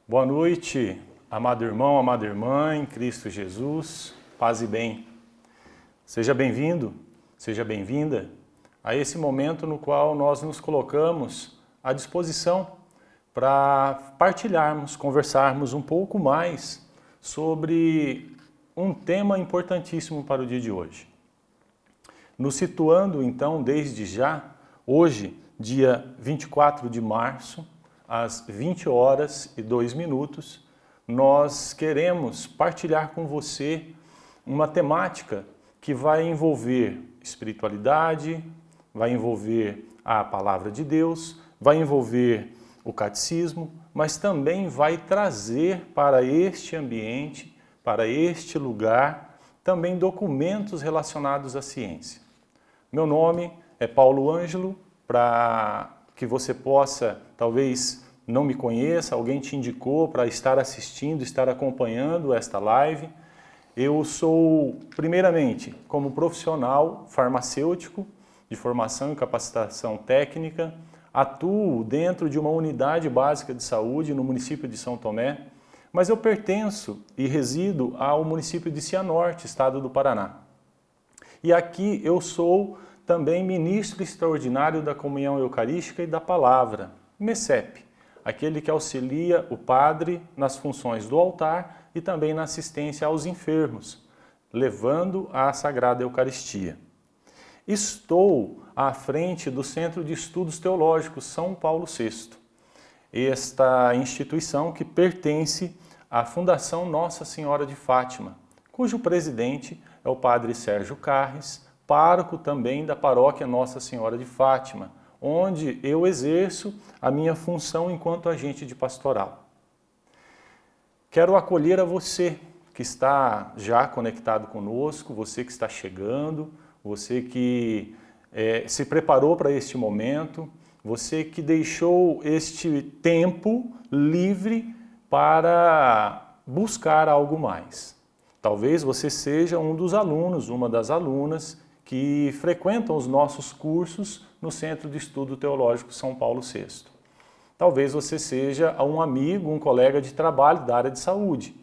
Boa noite, amado irmão, amada irmã em Cristo Jesus, paz e bem. Seja bem-vindo, seja bem-vinda a esse momento no qual nós nos colocamos à disposição para partilharmos, conversarmos um pouco mais sobre um tema importantíssimo para o dia de hoje. Nos situando então desde já, hoje, dia 24 de março, às 20 horas e 2 minutos, nós queremos partilhar com você uma temática que vai envolver espiritualidade, vai envolver a palavra de Deus, vai envolver o catecismo, mas também vai trazer para este ambiente, para este lugar, também documentos relacionados à ciência. Meu nome é Paulo Ângelo, para que você possa, talvez não me conheça, alguém te indicou para estar assistindo, estar acompanhando esta live. Eu sou, primeiramente, como profissional farmacêutico de formação e capacitação técnica, atuo dentro de uma unidade básica de saúde no município de São Tomé, mas eu pertenço e resido ao município de Cianorte, estado do Paraná. E aqui eu sou também ministro extraordinário da comunhão eucarística e da palavra, MECEP, aquele que auxilia o padre nas funções do altar e também na assistência aos enfermos, levando a Sagrada Eucaristia. Estou à frente do Centro de Estudos Teológicos São Paulo VI, esta instituição que pertence à Fundação Nossa Senhora de Fátima, cujo presidente é o padre Sérgio Carres, pároco também da paróquia Nossa Senhora de Fátima, onde eu exerço a minha função enquanto agente de pastoral. Quero acolher a você que está já conectado conosco, você que está chegando, você que se preparou para este momento, você que deixou este tempo livre para buscar algo mais. Talvez você seja um dos alunos, uma das alunas que frequentam os nossos cursos no Centro de Estudo Teológico São Paulo VI. Talvez você seja um amigo, um colega de trabalho da área de saúde.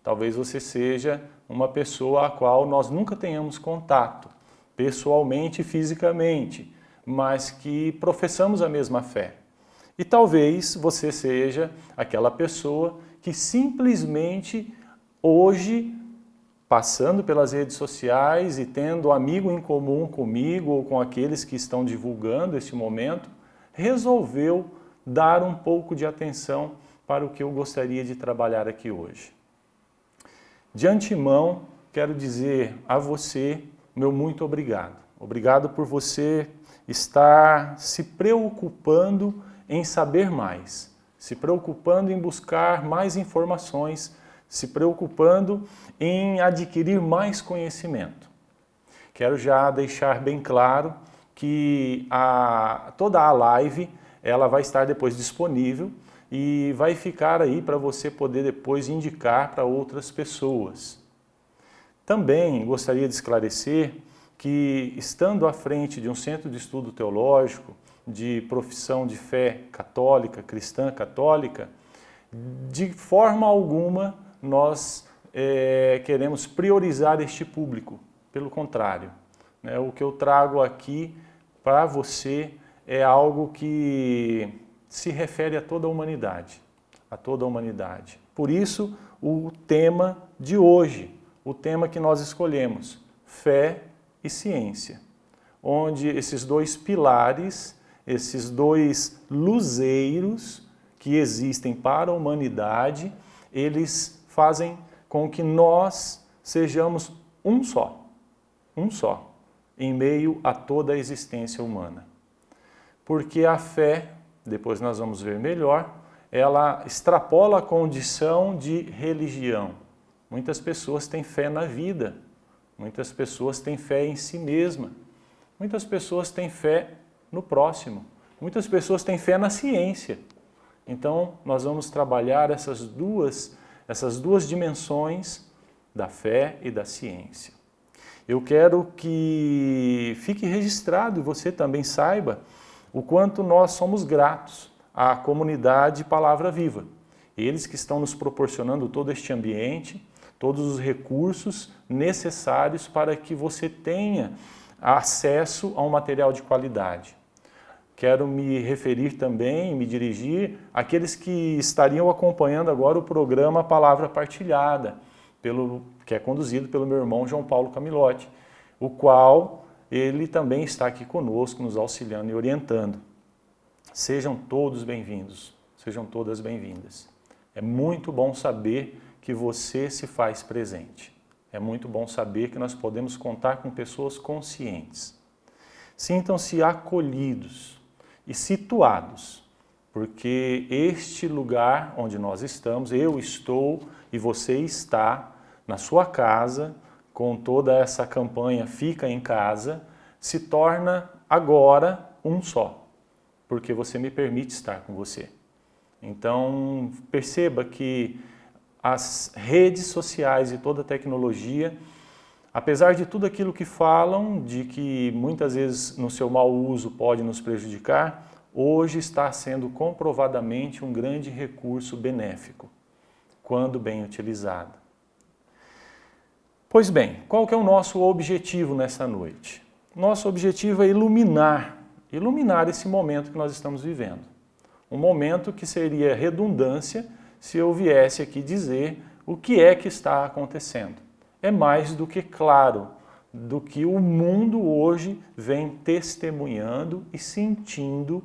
Talvez você seja uma pessoa a qual nós nunca tenhamos contato, pessoalmente e fisicamente, mas que professamos a mesma fé. E talvez você seja aquela pessoa que simplesmente hoje, passando pelas redes sociais e tendo amigo em comum comigo ou com aqueles que estão divulgando este momento, resolveu dar um pouco de atenção para o que eu gostaria de trabalhar aqui hoje. De antemão, quero dizer a você meu muito obrigado. Obrigado por você estar se preocupando em saber mais, se preocupando em buscar mais informações, se preocupando em adquirir mais conhecimento. Quero já deixar bem claro que toda a live ela vai estar depois disponível e vai ficar aí para você poder depois indicar para outras pessoas. Também gostaria de esclarecer que, estando à frente de um centro de estudo teológico, de profissão de fé católica, cristã católica, de forma alguma nós queremos priorizar este público. Pelo contrário, né, o que eu trago aqui para você é algo que se refere a toda a humanidade, a toda a humanidade. Por isso, o tema de hoje, o tema que nós escolhemos, fé e ciência, onde esses dois pilares, esses dois luzeiros que existem para a humanidade, eles fazem com que nós sejamos um só, em meio a toda a existência humana. Porque a fé, depois nós vamos ver melhor, ela extrapola a condição de religião. Muitas pessoas têm fé na vida, muitas pessoas têm fé em si mesma, muitas pessoas têm fé no próximo, muitas pessoas têm fé na ciência. Então, nós vamos trabalhar essas duas dimensões da fé e da ciência. Eu quero que fique registrado e você também saiba o quanto nós somos gratos à comunidade Palavra Viva, Eles que estão nos proporcionando todo este ambiente, todos os recursos necessários para que você tenha acesso a um material de qualidade. Quero me referir também, me dirigir àqueles que estariam acompanhando agora o programa Palavra Partilhada, que é conduzido pelo meu irmão João Paulo Camilotti, o qual ele também está aqui conosco, nos auxiliando e orientando. Sejam todos bem-vindos, sejam todas bem-vindas. É muito bom saber que você se faz presente. É muito bom saber que nós podemos contar com pessoas conscientes. Sintam-se acolhidos e situados, porque este lugar onde nós estamos, eu estou e você está na sua casa, com toda essa campanha Fica em Casa, se torna agora um só, porque você me permite estar com você. Então, perceba que as redes sociais e toda a tecnologia, apesar de tudo aquilo que falam, de que muitas vezes no seu mau uso pode nos prejudicar, hoje está sendo comprovadamente um grande recurso benéfico, quando bem utilizado. Pois bem, qual que é o nosso objetivo nessa noite? Nosso objetivo é iluminar esse momento que nós estamos vivendo. Um momento que seria redundância se eu viesse aqui dizer o que é que está acontecendo. É mais do que claro, do que o mundo hoje vem testemunhando e sentindo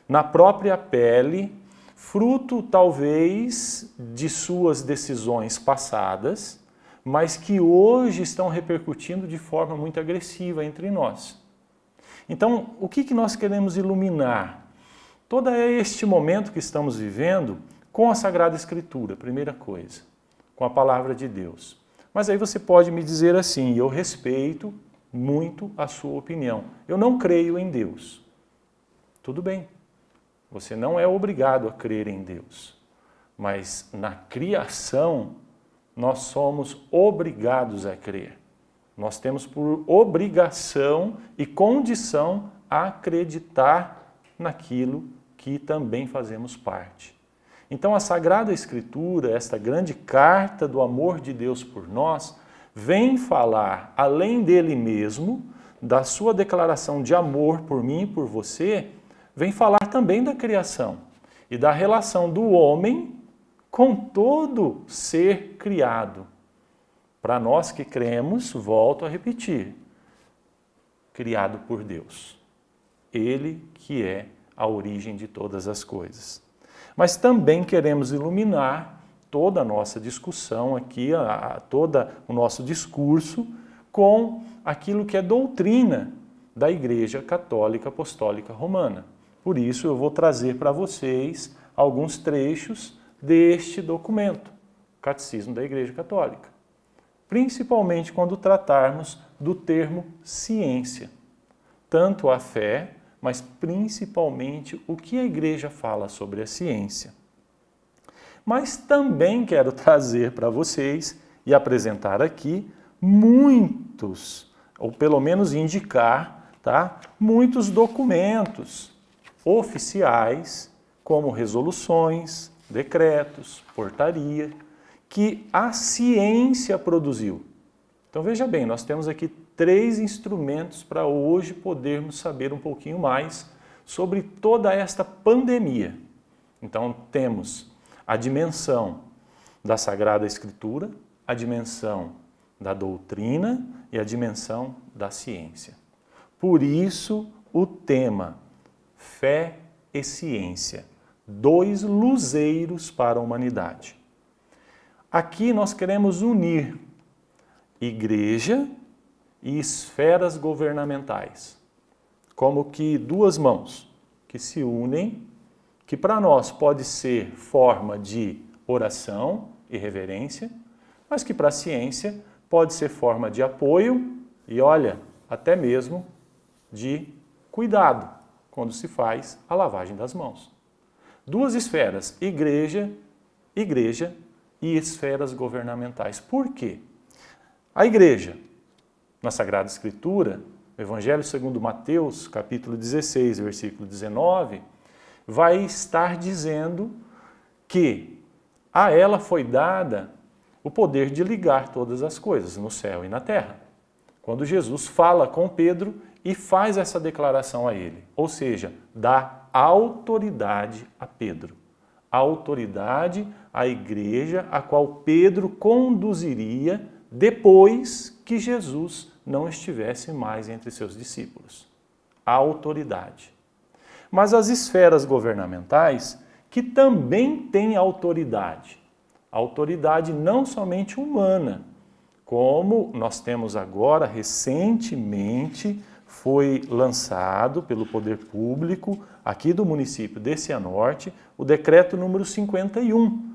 na própria pele, fruto talvez de suas decisões passadas, mas que hoje estão repercutindo de forma muito agressiva entre nós. Então, o que nós queremos iluminar? Todo este momento que estamos vivendo com a Sagrada Escritura, primeira coisa, com a Palavra de Deus. Mas aí você pode me dizer assim, eu respeito muito a sua opinião, eu não creio em Deus. Tudo bem, você não é obrigado a crer em Deus, mas na criação nós somos obrigados a crer. Nós temos por obrigação e condição a acreditar naquilo que também fazemos parte. Então a Sagrada Escritura, esta grande carta do amor de Deus por nós, vem falar, além dele mesmo, da sua declaração de amor por mim e por você, vem falar também da criação e da relação do homem com todo ser criado. Para nós que cremos, volto a repetir, criado por Deus. Ele que é a origem de todas as coisas. Mas também queremos iluminar toda a nossa discussão aqui, todo o nosso discurso com aquilo que é doutrina da Igreja Católica Apostólica Romana. Por isso eu vou trazer para vocês alguns trechos deste documento, Catecismo da Igreja Católica. Principalmente quando tratarmos do termo ciência. Tanto a fé, mas principalmente o que a Igreja fala sobre a ciência. Mas também quero trazer para vocês e apresentar aqui muitos, ou pelo menos indicar, muitos documentos oficiais, como resoluções, decretos, portaria, que a ciência produziu. Então veja bem, nós temos aqui 3 instrumentos para hoje podermos saber um pouquinho mais sobre toda esta pandemia. Então temos a dimensão da Sagrada Escritura, a dimensão da doutrina e a dimensão da ciência. Por isso o tema Fé e Ciência, 2 luzeiros para a humanidade. Aqui nós queremos unir igreja e esferas governamentais, como que 2 mãos que se unem, que para nós pode ser forma de oração e reverência, mas que para a ciência pode ser forma de apoio e, olha, até mesmo de cuidado, quando se faz a lavagem das mãos. 2 esferas, igreja e esferas governamentais. Por quê? A igreja, na Sagrada Escritura, o Evangelho segundo Mateus, capítulo 16, versículo 19, vai estar dizendo que a ela foi dada o poder de ligar todas as coisas no céu e na terra. Quando Jesus fala com Pedro e faz essa declaração a ele, ou seja, dá autoridade a Pedro, a autoridade à igreja a qual Pedro conduziria depois que Jesus não estivesse mais entre seus discípulos. A autoridade. Mas as esferas governamentais, que também têm autoridade não somente humana, como nós temos agora, recentemente, foi lançado pelo poder público aqui do município de Cianorte, o decreto número 51,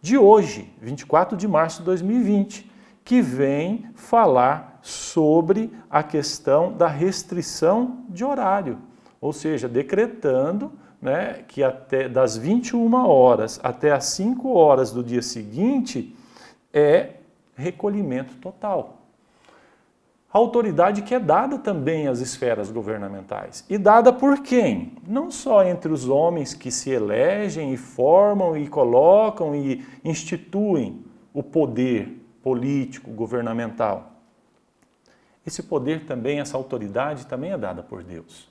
de hoje, 24 de março de 2020, que vem falar sobre a questão da restrição de horário, ou seja, decretando, né, que até das 21 horas até as 5 horas do dia seguinte é recolhimento total. A autoridade que é dada também às esferas governamentais. E dada por quem? Não só entre os homens que se elegem e formam e colocam e instituem o poder político, governamental. Esse poder também, essa autoridade também é dada por Deus.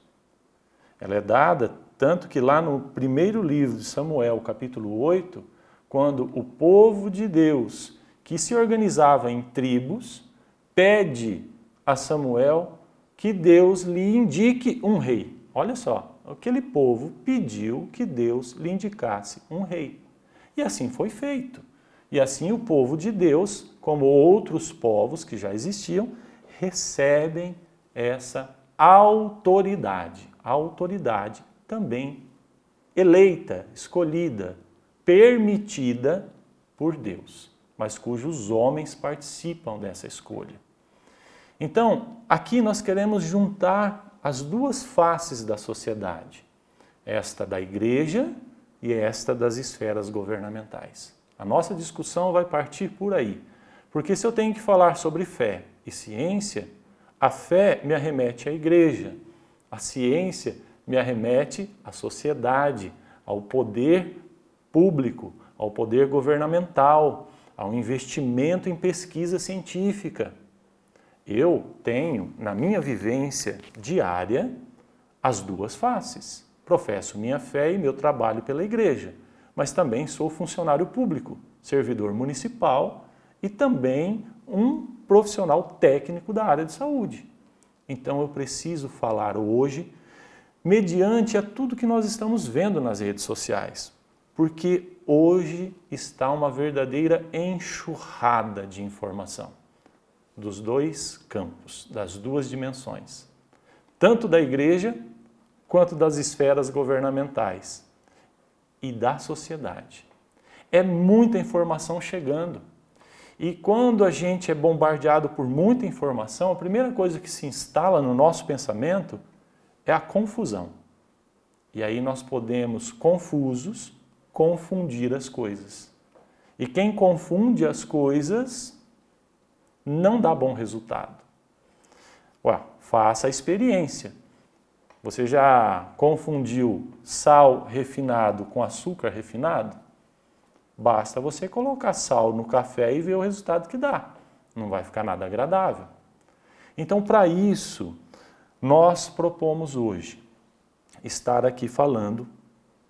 Ela é dada tanto que lá no primeiro livro de Samuel, capítulo 8, quando o povo de Deus, que se organizava em tribos, pede a Samuel que Deus lhe indique um rei. Olha só, aquele povo pediu que Deus lhe indicasse um rei. E assim foi feito. E assim o povo de Deus, como outros povos que já existiam, recebem essa autoridade. A autoridade também eleita, escolhida, permitida por Deus, mas cujos homens participam dessa escolha. Então, aqui nós queremos juntar as duas faces da sociedade, esta da igreja e esta das esferas governamentais. A nossa discussão vai partir por aí, porque se eu tenho que falar sobre fé e ciência, a fé me arremete à igreja, a ciência me arremete à sociedade, ao poder público, ao poder governamental, ao investimento em pesquisa científica. Eu tenho, na minha vivência diária, as duas faces. Professo minha fé e meu trabalho pela igreja, mas também sou funcionário público, servidor municipal e também um profissional técnico da área de saúde. Então eu preciso falar hoje mediante a tudo que nós estamos vendo nas redes sociais, porque hoje está uma verdadeira enxurrada de informação dos dois campos, das duas dimensões, tanto da igreja quanto das esferas governamentais e da sociedade. É muita informação chegando. E quando a gente é bombardeado por muita informação, a primeira coisa que se instala no nosso pensamento é a confusão. E aí nós podemos, confusos, confundir as coisas. E quem confunde as coisas não dá bom resultado. Faça a experiência. Você já confundiu sal refinado com açúcar refinado? Basta você colocar sal no café e ver o resultado que dá. Não vai ficar nada agradável. Então, para isso, nós propomos hoje estar aqui falando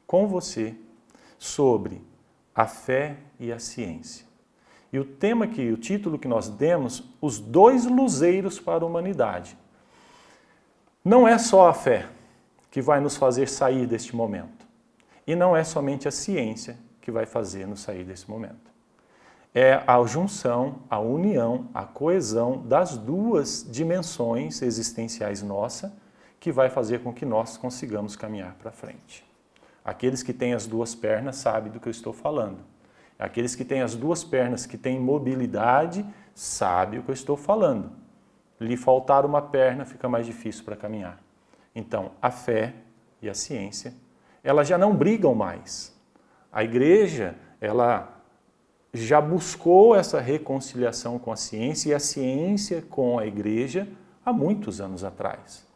com você sobre a fé e a ciência. E o título que nós demos, os dois luzeiros para a humanidade. Não é só a fé que vai nos fazer sair deste momento. E não é somente a ciência que vai fazer nos sair desse momento. É a junção, a união, a coesão das duas dimensões existenciais nossa que vai fazer com que nós consigamos caminhar para frente. Aqueles que têm as duas pernas sabem do que eu estou falando. Aqueles que têm as duas pernas, que têm mobilidade, sabem o que eu estou falando. Lhe faltar uma perna, fica mais difícil para caminhar. Então, a fé e a ciência, elas já não brigam mais. A igreja, ela já buscou essa reconciliação com a ciência e a ciência com a igreja há muitos anos atrás.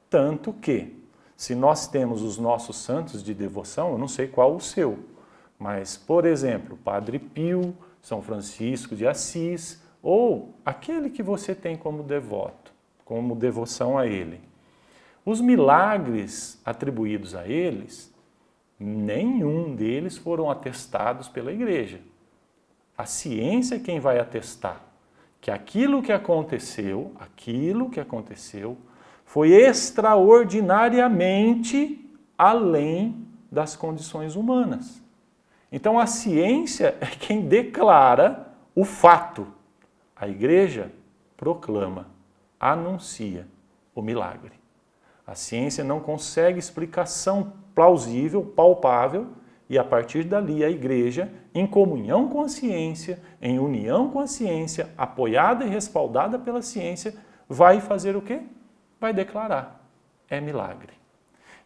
Tanto que, se nós temos os nossos santos de devoção, eu não sei qual o seu, Mas, por exemplo, Padre Pio, São Francisco de Assis, ou aquele que você tem como devoto, como devoção a ele. Os milagres atribuídos a eles, nenhum deles foram atestados pela igreja. A ciência é quem vai atestar que aquilo que aconteceu, foi extraordinariamente além das condições humanas. Então a ciência é quem declara o fato. A igreja proclama, anuncia o milagre. A ciência não consegue explicação plausível, palpável, e a partir dali a igreja, em comunhão com a ciência, em união com a ciência, apoiada e respaldada pela ciência, vai fazer o quê? Vai declarar, é milagre.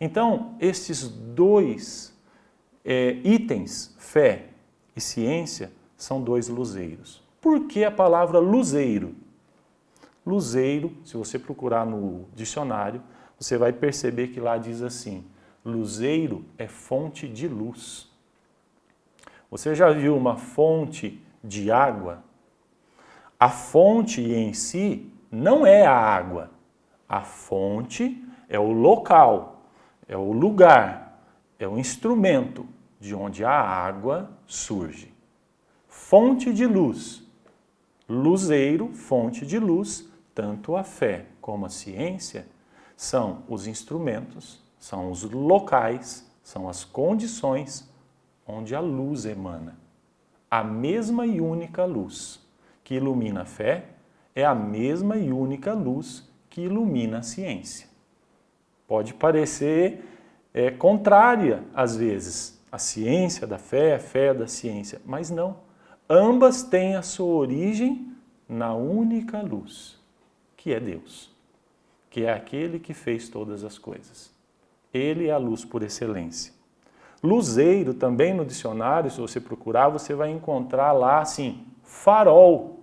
Então, esses dois itens, fé e ciência, são dois luzeiros. Por que a palavra luzeiro? Luzeiro, se você procurar no dicionário, você vai perceber que lá diz assim, luzeiro é fonte de luz. Você já viu uma fonte de água? A fonte em si não é a água. A fonte é o local, é o lugar, é o instrumento de onde a água surge. Fonte de luz. Luzeiro, fonte de luz, tanto a fé como a ciência são os instrumentos, são os locais, são as condições onde a luz emana. A mesma e única luz que ilumina a fé é a mesma e única luz que ilumina a ciência. Pode parecer contrária, às vezes, a ciência da fé, a fé da ciência, mas não. Ambas têm a sua origem na única luz, que é Deus, que é aquele que fez todas as coisas. Ele é a luz por excelência. Luzeiro, também no dicionário, se você procurar, você vai encontrar lá, assim, farol.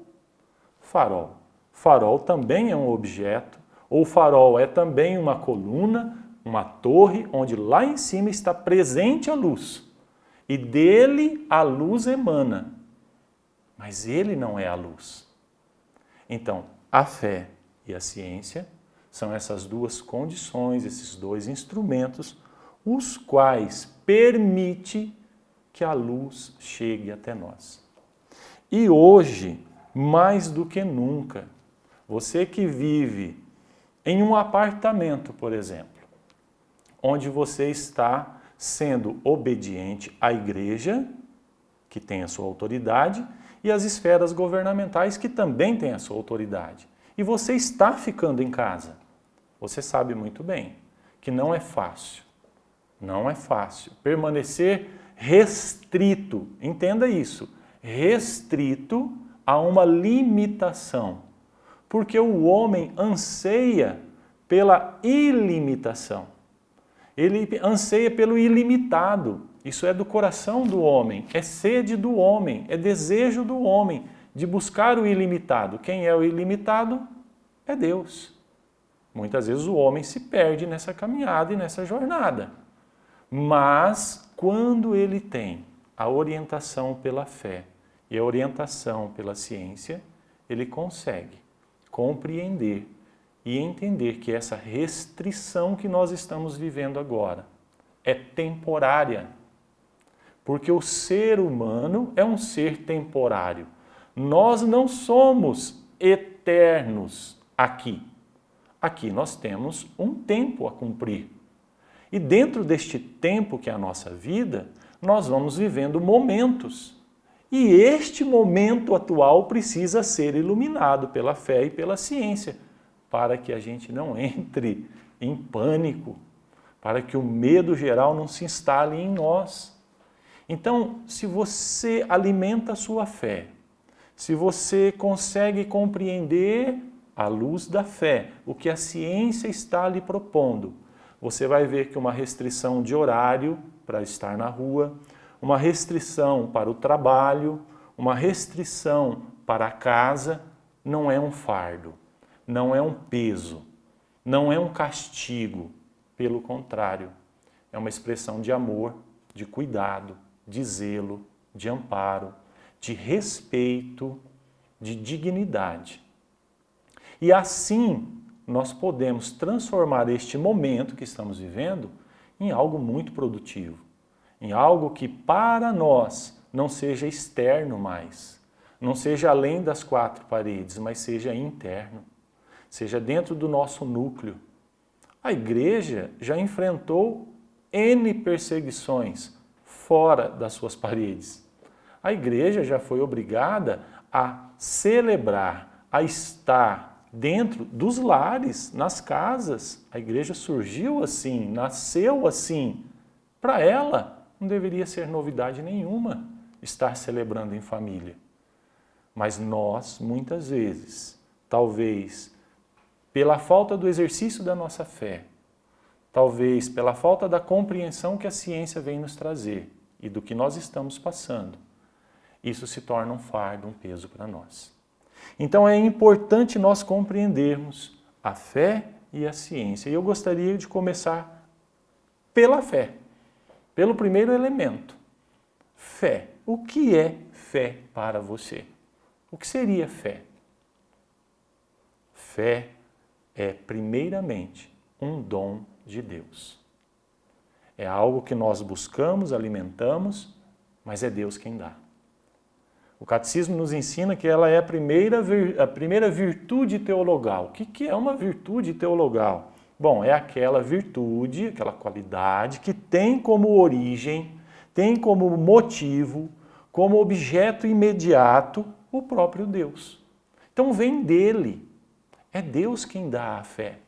Farol. Farol também é um objeto, ou farol é também uma coluna, uma torre, onde lá em cima está presente a luz. E dele a luz emana. Mas ele não é a luz. Então, a fé e a ciência são essas duas condições, esses dois instrumentos, os quais permite que a luz chegue até nós. E hoje, mais do que nunca, você que vive em um apartamento, por exemplo, onde você está sendo obediente à igreja, que tem a sua autoridade, e às esferas governamentais, que também têm a sua autoridade. E você está ficando em casa. Você sabe muito bem que não é fácil. Não é fácil permanecer restrito, entenda isso, restrito a uma limitação, porque o homem anseia pela ilimitação, ele anseia pelo ilimitado, isso é do coração do homem, é sede do homem, é desejo do homem de buscar o ilimitado. Quem é o ilimitado? É Deus. Muitas vezes o homem se perde nessa caminhada e nessa jornada. Mas, quando ele tem a orientação pela fé e a orientação pela ciência, ele consegue compreender e entender que essa restrição que nós estamos vivendo agora é temporária. Porque o ser humano é um ser temporário. Nós não somos eternos aqui. Aqui nós temos um tempo a cumprir. E dentro deste tempo que é a nossa vida, nós vamos vivendo momentos. E este momento atual precisa ser iluminado pela fé e pela ciência, para que a gente não entre em pânico, para que o medo geral não se instale em nós. Então, se você alimenta a sua fé, se você consegue compreender à luz da fé o que a ciência está lhe propondo, você vai ver que uma restrição de horário para estar na rua, uma restrição para o trabalho, uma restrição para a casa, não é um fardo, não é um peso, não é um castigo. Pelo contrário, é uma expressão de amor, de cuidado, de zelo, de amparo, de respeito, de dignidade. E assim nós podemos transformar este momento que estamos vivendo em algo muito produtivo, em algo que para nós não seja externo mais, não seja além das quatro paredes, mas seja interno, seja dentro do nosso núcleo. A igreja já enfrentou N perseguições fora das suas paredes. A igreja já foi obrigada a celebrar, a estar dentro dos lares, nas casas. A igreja surgiu assim, nasceu assim. Para ela, não deveria ser novidade nenhuma estar celebrando em família. Mas nós, muitas vezes, talvez pela falta do exercício da nossa fé, talvez pela falta da compreensão que a ciência vem nos trazer e do que nós estamos passando, isso se torna um fardo, um peso para nós. Então é importante nós compreendermos a fé e a ciência. E eu gostaria de começar pela fé, pelo primeiro elemento. Fé. O que é fé para você? O que seria fé? Fé é, primeiramente, um dom de Deus. É algo que nós buscamos, alimentamos, mas é Deus quem dá. O catecismo nos ensina que ela é a primeira virtude teologal. O que é uma virtude teologal? Bom, é aquela virtude, aquela qualidade que tem como origem, tem como motivo, como objeto imediato o próprio Deus. Então vem dele. É Deus quem dá a fé.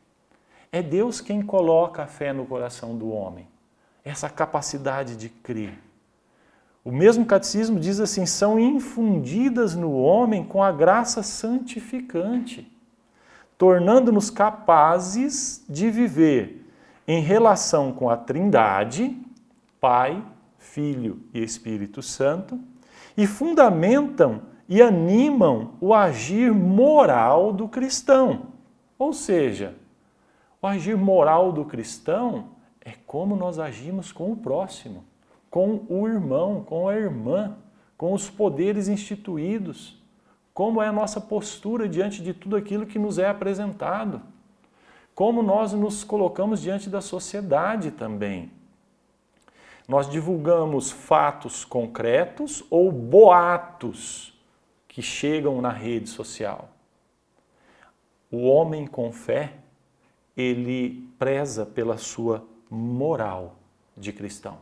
É Deus quem coloca a fé no coração do homem. Essa capacidade de crer. O mesmo catecismo diz assim, são infundidas no homem com a graça santificante, tornando-nos capazes de viver em relação com a Trindade, Pai, Filho e Espírito Santo, e fundamentam e animam o agir moral do cristão. Ou seja, o agir moral do cristão é como nós agimos com o próximo, com o irmão, com a irmã, com os poderes instituídos, como é a nossa postura diante de tudo aquilo que nos é apresentado, como nós nos colocamos diante da sociedade também. Nós divulgamos fatos concretos ou boatos que chegam na rede social. O homem com fé, ele preza pela sua moral de cristão.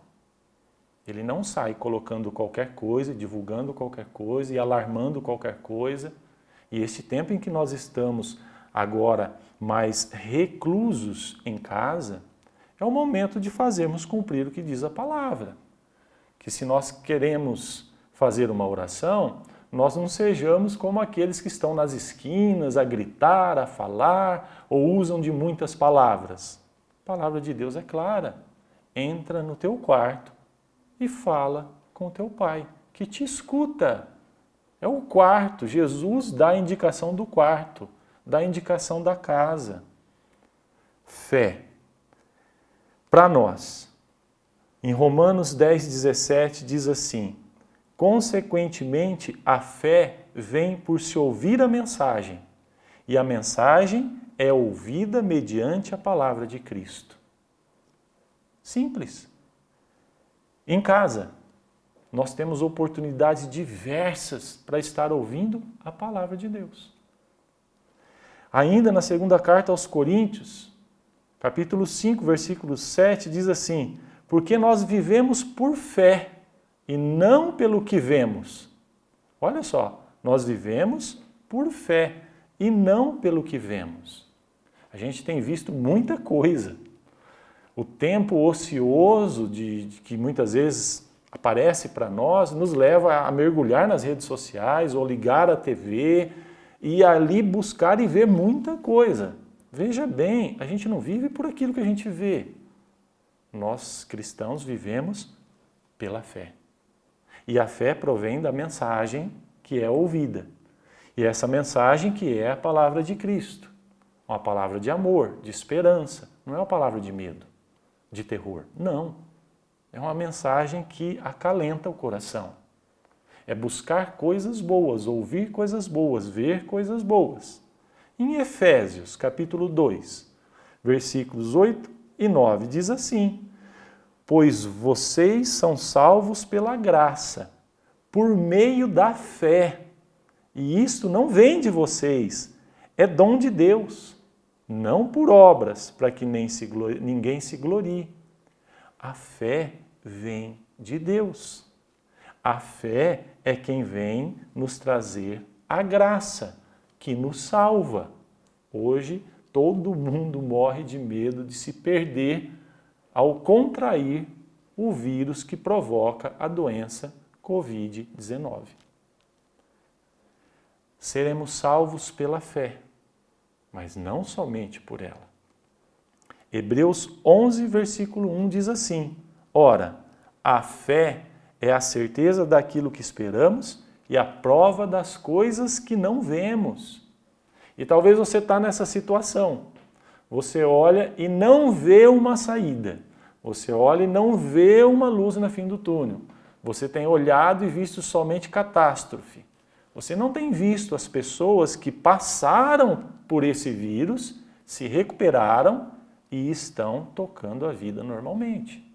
Ele não sai colocando qualquer coisa, divulgando qualquer coisa e alarmando qualquer coisa. E esse tempo em que nós estamos agora mais reclusos em casa, é o momento de fazermos cumprir o que diz a palavra. Que se nós queremos fazer uma oração, nós não sejamos como aqueles que estão nas esquinas a gritar, a falar ou usam de muitas palavras. A palavra de Deus é clara. Entra no teu quarto e fala com o teu pai, que te escuta. É o quarto. Jesus dá a indicação do quarto, dá a indicação da casa. Fé. Para nós, em Romanos 10:17 diz assim, consequentemente, a fé vem por se ouvir a mensagem, e a mensagem é ouvida mediante a palavra de Cristo. Simples. Em casa, nós temos oportunidades diversas para estar ouvindo a palavra de Deus. Ainda na segunda carta aos Coríntios, capítulo 5, versículo 7, diz assim, porque nós vivemos por fé e não pelo que vemos. Olha só, nós vivemos por fé e não pelo que vemos. A gente tem visto muita coisa. O tempo ocioso que muitas vezes aparece para nós nos leva a mergulhar nas redes sociais ou ligar a TV e ali buscar e ver muita coisa. Veja bem, a gente não vive por aquilo que a gente vê. Nós cristãos vivemos pela fé. E a fé provém da mensagem que é ouvida. E essa mensagem que é a palavra de Cristo. Uma palavra de amor, de esperança. Não é uma palavra de medo, de terror. Não. É uma mensagem que acalenta o coração. É buscar coisas boas, ouvir coisas boas, ver coisas boas. Em Efésios, capítulo 2, versículos 8 e 9, diz assim: pois vocês são salvos pela graça, por meio da fé. E isto não vem de vocês, é dom de Deus, não por obras, para que ninguém se glorie. A fé vem de Deus. A fé é quem vem nos trazer a graça, que nos salva. Hoje, todo mundo morre de medo de se perder ao contrair o vírus que provoca a doença Covid-19. Seremos salvos pela fé, mas não somente por ela. Hebreus 11, versículo 1 diz assim: ora, a fé é a certeza daquilo que esperamos e a prova das coisas que não vemos. E talvez você está nessa situação. Você olha e não vê uma saída. Você olha e não vê uma luz no fim do túnel. Você tem olhado e visto somente catástrofe. Você não tem visto as pessoas que passaram por esse vírus, se recuperaram e estão tocando a vida normalmente.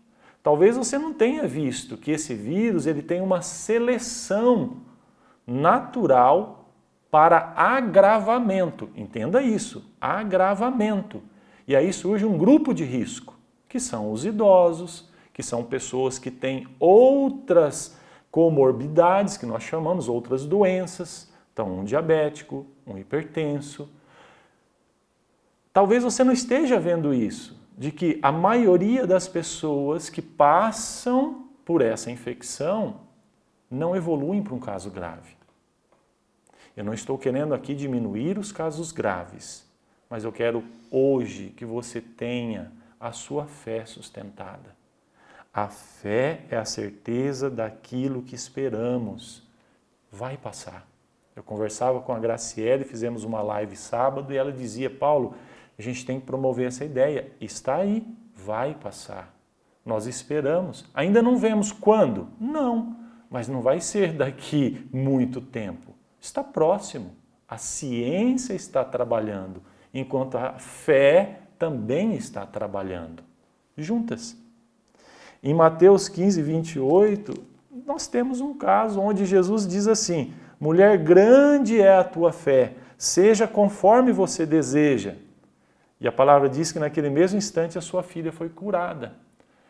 Talvez você não tenha visto que esse vírus ele tem uma seleção natural para agravamento. Entenda isso, agravamento. E aí surge um grupo de risco, que são os idosos, que são pessoas que têm outras comorbidades, que nós chamamos, outras doenças. Então, um diabético, um hipertenso. Talvez você não esteja vendo isso, de que a maioria das pessoas que passam por essa infecção não evoluem para um caso grave. Eu não estou querendo aqui diminuir os casos graves, mas eu quero hoje que você tenha a sua fé sustentada. A fé é a certeza daquilo que esperamos. Vai passar. Eu conversava com a Graciele, fizemos uma live sábado e ela dizia: Paulo, a gente tem que promover essa ideia. Está aí, vai passar. Nós esperamos. Ainda não vemos quando? Não, mas não vai ser daqui muito tempo. Está próximo. A ciência está trabalhando, enquanto a fé também está trabalhando. Juntas. Em Mateus 15, 28, nós temos um caso onde Jesus diz assim: mulher, grande é a tua fé, seja conforme você deseja. E a palavra diz que naquele mesmo instante a sua filha foi curada.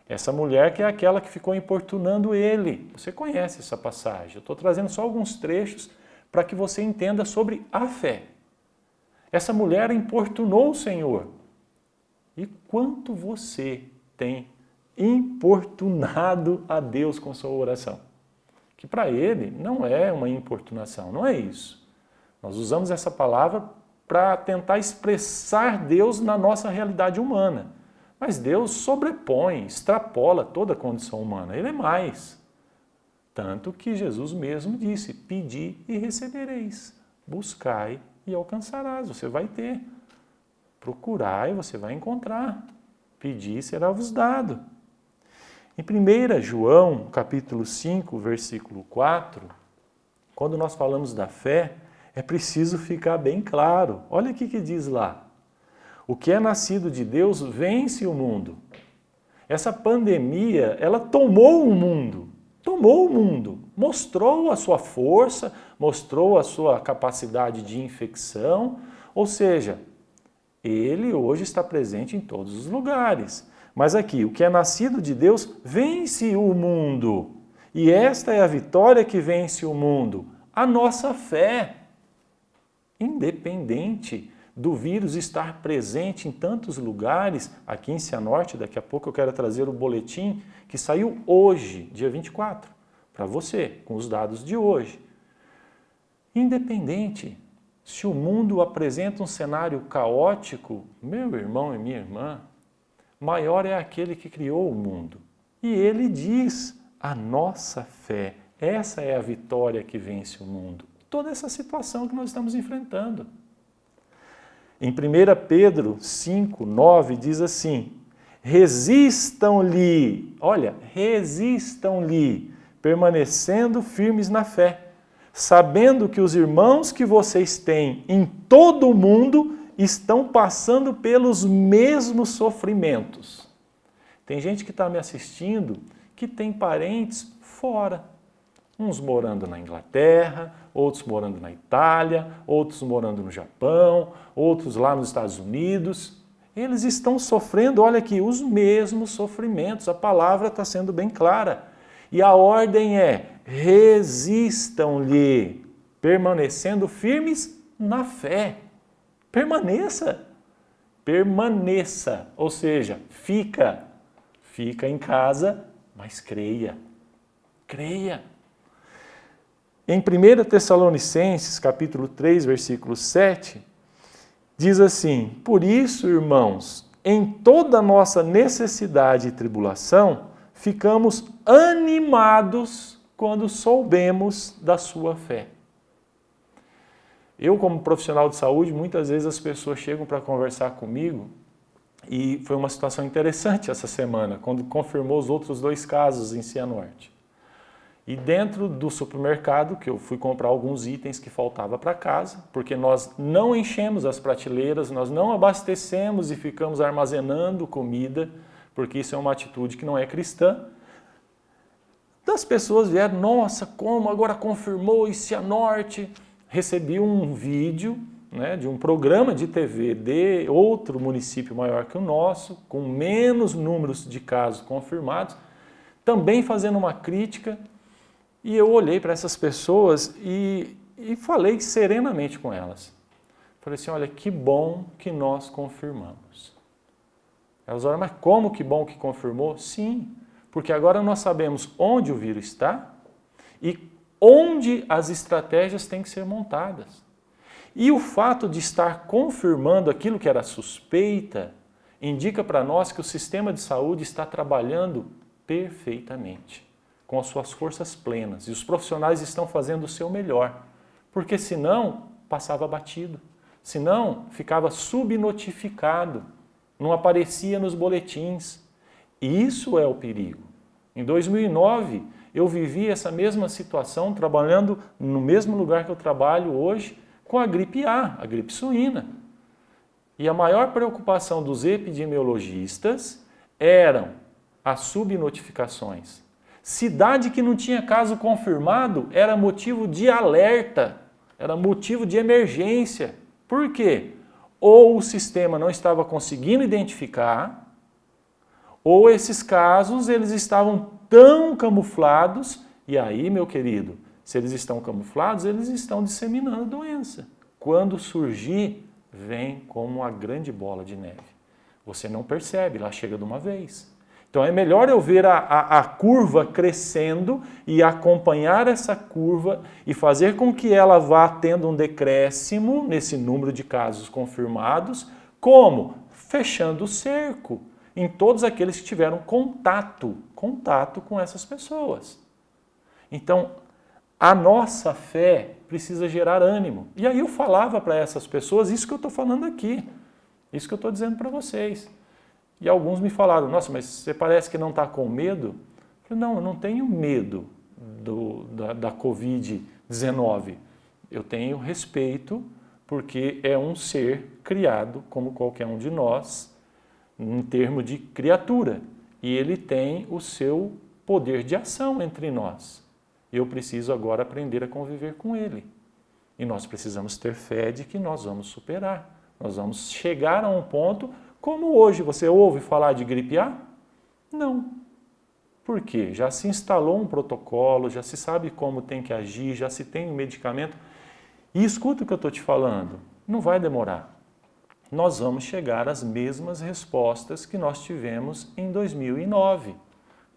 Essa mulher que é aquela que ficou importunando ele. Você conhece essa passagem. Eu estou trazendo só alguns trechos para que você entenda sobre a fé. Essa mulher importunou o Senhor. E quanto você tem importunado a Deus com sua oração? Que para ele não é uma importunação, não é isso. Nós usamos essa palavra para tentar expressar Deus na nossa realidade humana. Mas Deus sobrepõe, extrapola toda a condição humana. Ele é mais. Tanto que Jesus mesmo disse: pedi e recebereis, buscai e alcançarás. Você vai ter. Procurai e você vai encontrar. Pedi e será vos dado. Em 1 João, capítulo 5, versículo 4, quando nós falamos da fé, é preciso ficar bem claro. Olha o que diz lá. O que é nascido de Deus vence o mundo. Essa pandemia, ela tomou o mundo. Tomou o mundo. Mostrou a sua força, mostrou a sua capacidade de infecção. Ou seja, ele hoje está presente em todos os lugares. Mas aqui, o que é nascido de Deus vence o mundo. E esta é a vitória que vence o mundo. A nossa fé. Independente do vírus estar presente em tantos lugares, aqui em Cianorte, daqui a pouco eu quero trazer o boletim que saiu hoje, dia 24, para você, com os dados de hoje. Independente, se o mundo apresenta um cenário caótico, meu irmão e minha irmã, maior é aquele que criou o mundo. E ele diz: a nossa fé, essa é a vitória que vence o mundo. Toda essa situação que nós estamos enfrentando. Em 1 Pedro 5, 9 diz assim: resistam-lhe, olha, resistam-lhe, permanecendo firmes na fé, sabendo que os irmãos que vocês têm em todo o mundo estão passando pelos mesmos sofrimentos. Tem gente que está me assistindo que tem parentes fora. Uns morando na Inglaterra, outros morando na Itália, outros morando no Japão, outros lá nos Estados Unidos. Eles estão sofrendo, olha aqui, os mesmos sofrimentos. A palavra está sendo bem clara. E a ordem é: resistam-lhe, permanecendo firmes na fé. Permaneça. Permaneça. Ou seja, fica em casa, mas creia. Creia. Em 1 Tessalonicenses, capítulo 3, versículo 7, diz assim: por isso, irmãos, em toda nossa necessidade e tribulação, ficamos animados quando soubemos da sua fé. Eu, como profissional de saúde, muitas vezes as pessoas chegam para conversar comigo, e foi uma situação interessante essa semana, quando confirmou os outros 2 casos em Cianorte. E dentro do supermercado, que eu fui comprar alguns itens que faltava para casa, porque nós não enchemos as prateleiras, nós não abastecemos e ficamos armazenando comida, porque isso é uma atitude que não é cristã. Das pessoas vieram: nossa, como agora confirmou em Cianorte? Recebi um vídeo, né, de um programa de TV de outro município maior que o nosso, com menos números de casos confirmados, também fazendo uma crítica. E eu olhei para essas pessoas e falei serenamente com elas. Falei assim: olha, que bom que nós confirmamos. Elas olharam: mas como que bom que confirmou? Sim, porque agora nós sabemos onde o vírus está e onde as estratégias têm que ser montadas. E o fato de estar confirmando aquilo que era suspeita indica para nós que o sistema de saúde está trabalhando perfeitamente, com as suas forças plenas, e os profissionais estão fazendo o seu melhor, porque senão passava batido, senão ficava subnotificado, não aparecia nos boletins. E isso é o perigo. Em 2009, eu vivi essa mesma situação, trabalhando no mesmo lugar que eu trabalho hoje, com a gripe A, a gripe suína. E a maior preocupação dos epidemiologistas eram as subnotificações. Cidade que não tinha caso confirmado era motivo de alerta, era motivo de emergência. Por quê? Ou o sistema não estava conseguindo identificar, ou esses casos eles estavam tão camuflados, e aí, meu querido, se eles estão camuflados, eles estão disseminando a doença. Quando surgir, vem como uma grande bola de neve. Você não percebe, ela chega de uma vez. Então é melhor eu ver a curva crescendo e acompanhar essa curva e fazer com que ela vá tendo um decréscimo nesse número de casos confirmados, como? Fechando o cerco em todos aqueles que tiveram contato com essas pessoas. Então, a nossa fé precisa gerar ânimo. E aí eu falava para essas pessoas isso que eu estou falando aqui, isso que eu estou dizendo para vocês. E alguns me falaram: nossa, mas você parece que não está com medo. Eu falei: não, eu não tenho medo da Covid-19. Eu tenho respeito porque é um ser criado como qualquer um de nós, em termos de criatura. E ele tem o seu poder de ação entre nós. E eu preciso agora aprender a conviver com ele. E nós precisamos ter fé de que nós vamos superar. Nós vamos chegar a um ponto. Como hoje, você ouve falar de gripe A? Não. Por quê? Já se instalou um protocolo, já se sabe como tem que agir, já se tem um medicamento. E escuta o que eu estou te falando, não vai demorar. Nós vamos chegar às mesmas respostas que nós tivemos em 2009,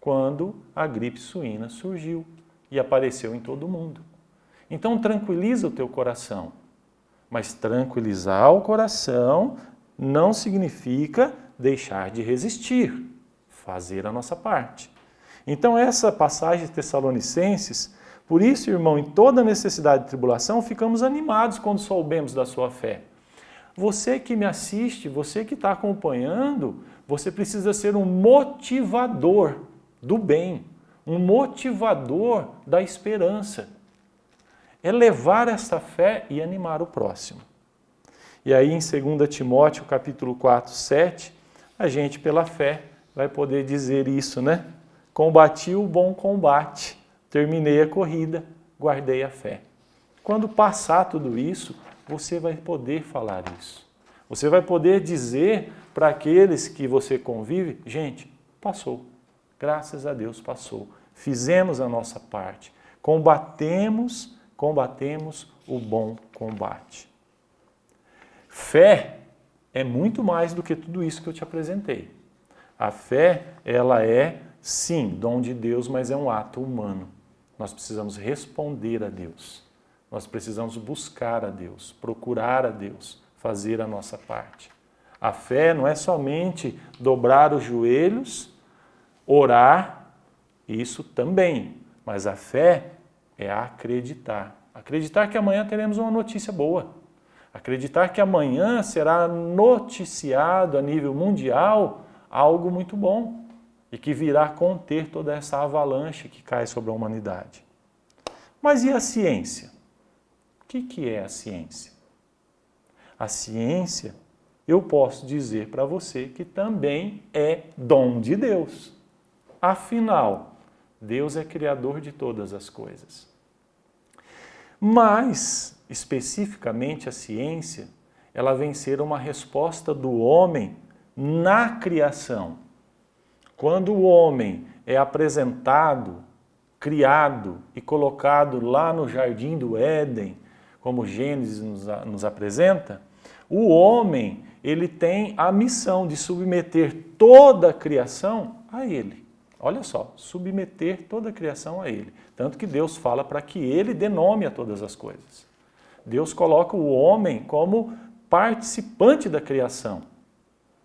quando a gripe suína surgiu e apareceu em todo mundo. Então tranquiliza o teu coração, mas tranquilizar o coração não significa deixar de resistir, fazer a nossa parte. Então essa passagem de Tessalonicenses, por isso, irmão, em toda necessidade e tribulação, ficamos animados quando soubemos da sua fé. Você que me assiste, você que está acompanhando, você precisa ser um motivador do bem, um motivador da esperança. É levar essa fé e animar o próximo. E aí em 2 Timóteo, capítulo 4, 7, a gente pela fé vai poder dizer isso, né? Combati o bom combate, terminei a corrida, guardei a fé. Quando passar tudo isso, você vai poder falar isso. Você vai poder dizer para aqueles que você convive, gente, passou. Graças a Deus passou. Fizemos a nossa parte. Combatemos o bom combate. Fé é muito mais do que tudo isso que eu te apresentei. A fé, ela é, sim, dom de Deus, mas é um ato humano. Nós precisamos responder a Deus. Nós precisamos buscar a Deus, procurar a Deus, fazer a nossa parte. A fé não é somente dobrar os joelhos, orar, isso também, mas a fé é acreditar. Acreditar que amanhã teremos uma notícia boa. Acreditar que amanhã será noticiado a nível mundial algo muito bom e que virá conter toda essa avalanche que cai sobre a humanidade. Mas e a ciência? O que é a ciência? A ciência, eu posso dizer para você que também é dom de Deus. Afinal, Deus é criador de todas as coisas. Mas, especificamente a ciência, ela vem ser uma resposta do homem na criação. Quando o homem é apresentado, criado e colocado lá no jardim do Éden, como Gênesis nos apresenta, o homem ele tem a missão de submeter toda a criação a ele. Olha só, submeter toda a criação a ele. Tanto que Deus fala para que ele dê nome a todas as coisas. Deus coloca o homem como participante da criação.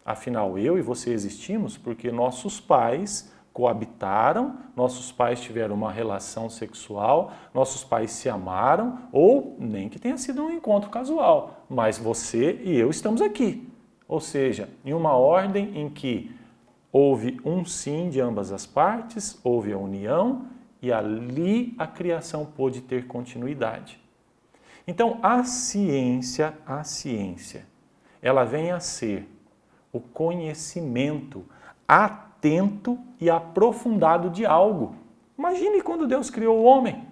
Afinal, eu e você existimos porque nossos pais coabitaram, nossos pais tiveram uma relação sexual, nossos pais se amaram, ou nem que tenha sido um encontro casual, mas você e eu estamos aqui. Ou seja, em uma ordem em que houve um sim de ambas as partes, houve a união e ali a criação pôde ter continuidade. Então, a ciência, ela vem a ser o conhecimento atento e aprofundado de algo. Imagine quando Deus criou o homem.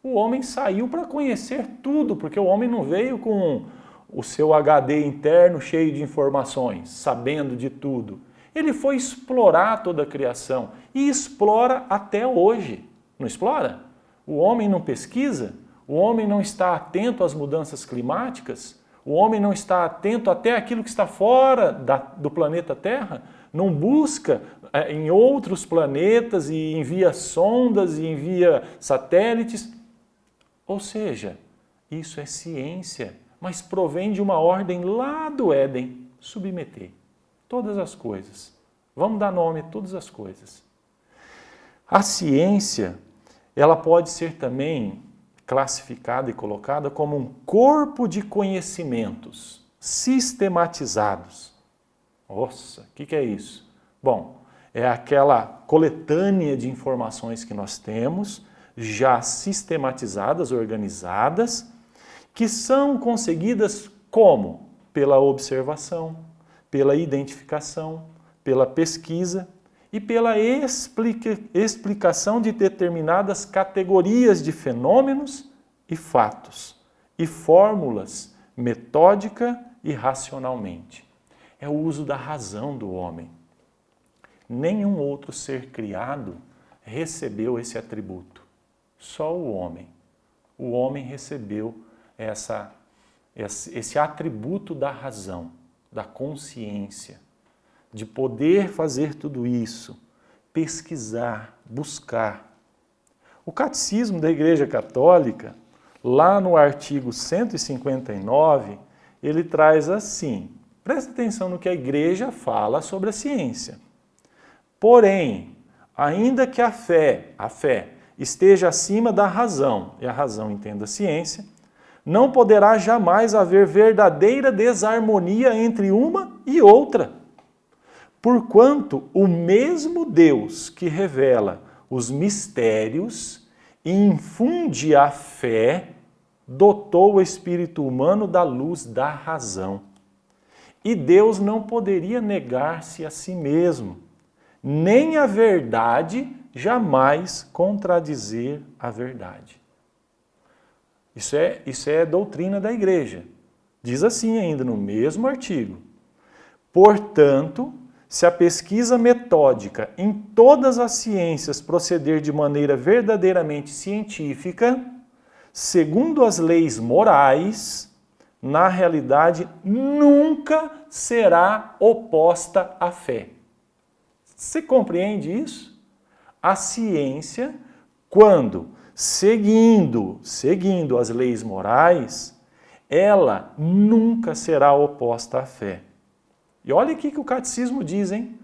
O homem saiu para conhecer tudo, porque o homem não veio com o seu HD interno cheio de informações, sabendo de tudo. Ele foi explorar toda a criação e explora até hoje. Não explora? O homem não pesquisa? O homem não está atento às mudanças climáticas? O homem não está atento até aquilo que está fora do planeta Terra? Não busca em outros planetas e envia sondas e envia satélites? Ou seja, isso é ciência, mas provém de uma ordem lá do Éden, submeter todas as coisas. Vamos dar nome a todas as coisas. A ciência, ela pode ser também classificada e colocada como um corpo de conhecimentos sistematizados. Nossa, o que é isso? Bom, é aquela coletânea de informações que nós temos, já sistematizadas, organizadas, que são conseguidas como? Pela observação, pela identificação, pela pesquisa e pela explicação de determinadas categorias de fenômenos e fatos, e fórmulas metódica e racionalmente. É o uso da razão do homem. Nenhum outro ser criado recebeu esse atributo. Só o homem. O homem recebeu esse atributo da razão, da consciência, de poder fazer tudo isso, pesquisar, buscar. O Catecismo da Igreja Católica, lá no artigo 159, ele traz assim, presta atenção no que a Igreja fala sobre a ciência. Porém, ainda que a fé esteja acima da razão, e a razão entenda a ciência, não poderá jamais haver verdadeira desarmonia entre uma e outra. Porquanto o mesmo Deus que revela os mistérios e infunde a fé, dotou o espírito humano da luz da razão. E Deus não poderia negar-se a si mesmo, nem a verdade jamais contradizer a verdade. Isso é doutrina da igreja. Diz assim ainda no mesmo artigo. Portanto, se a pesquisa metódica em todas as ciências proceder de maneira verdadeiramente científica, segundo as leis morais, na realidade nunca será oposta à fé. Você compreende isso? A ciência, quando seguindo as leis morais, ela nunca será oposta à fé. E olha aqui que o catecismo diz, hein?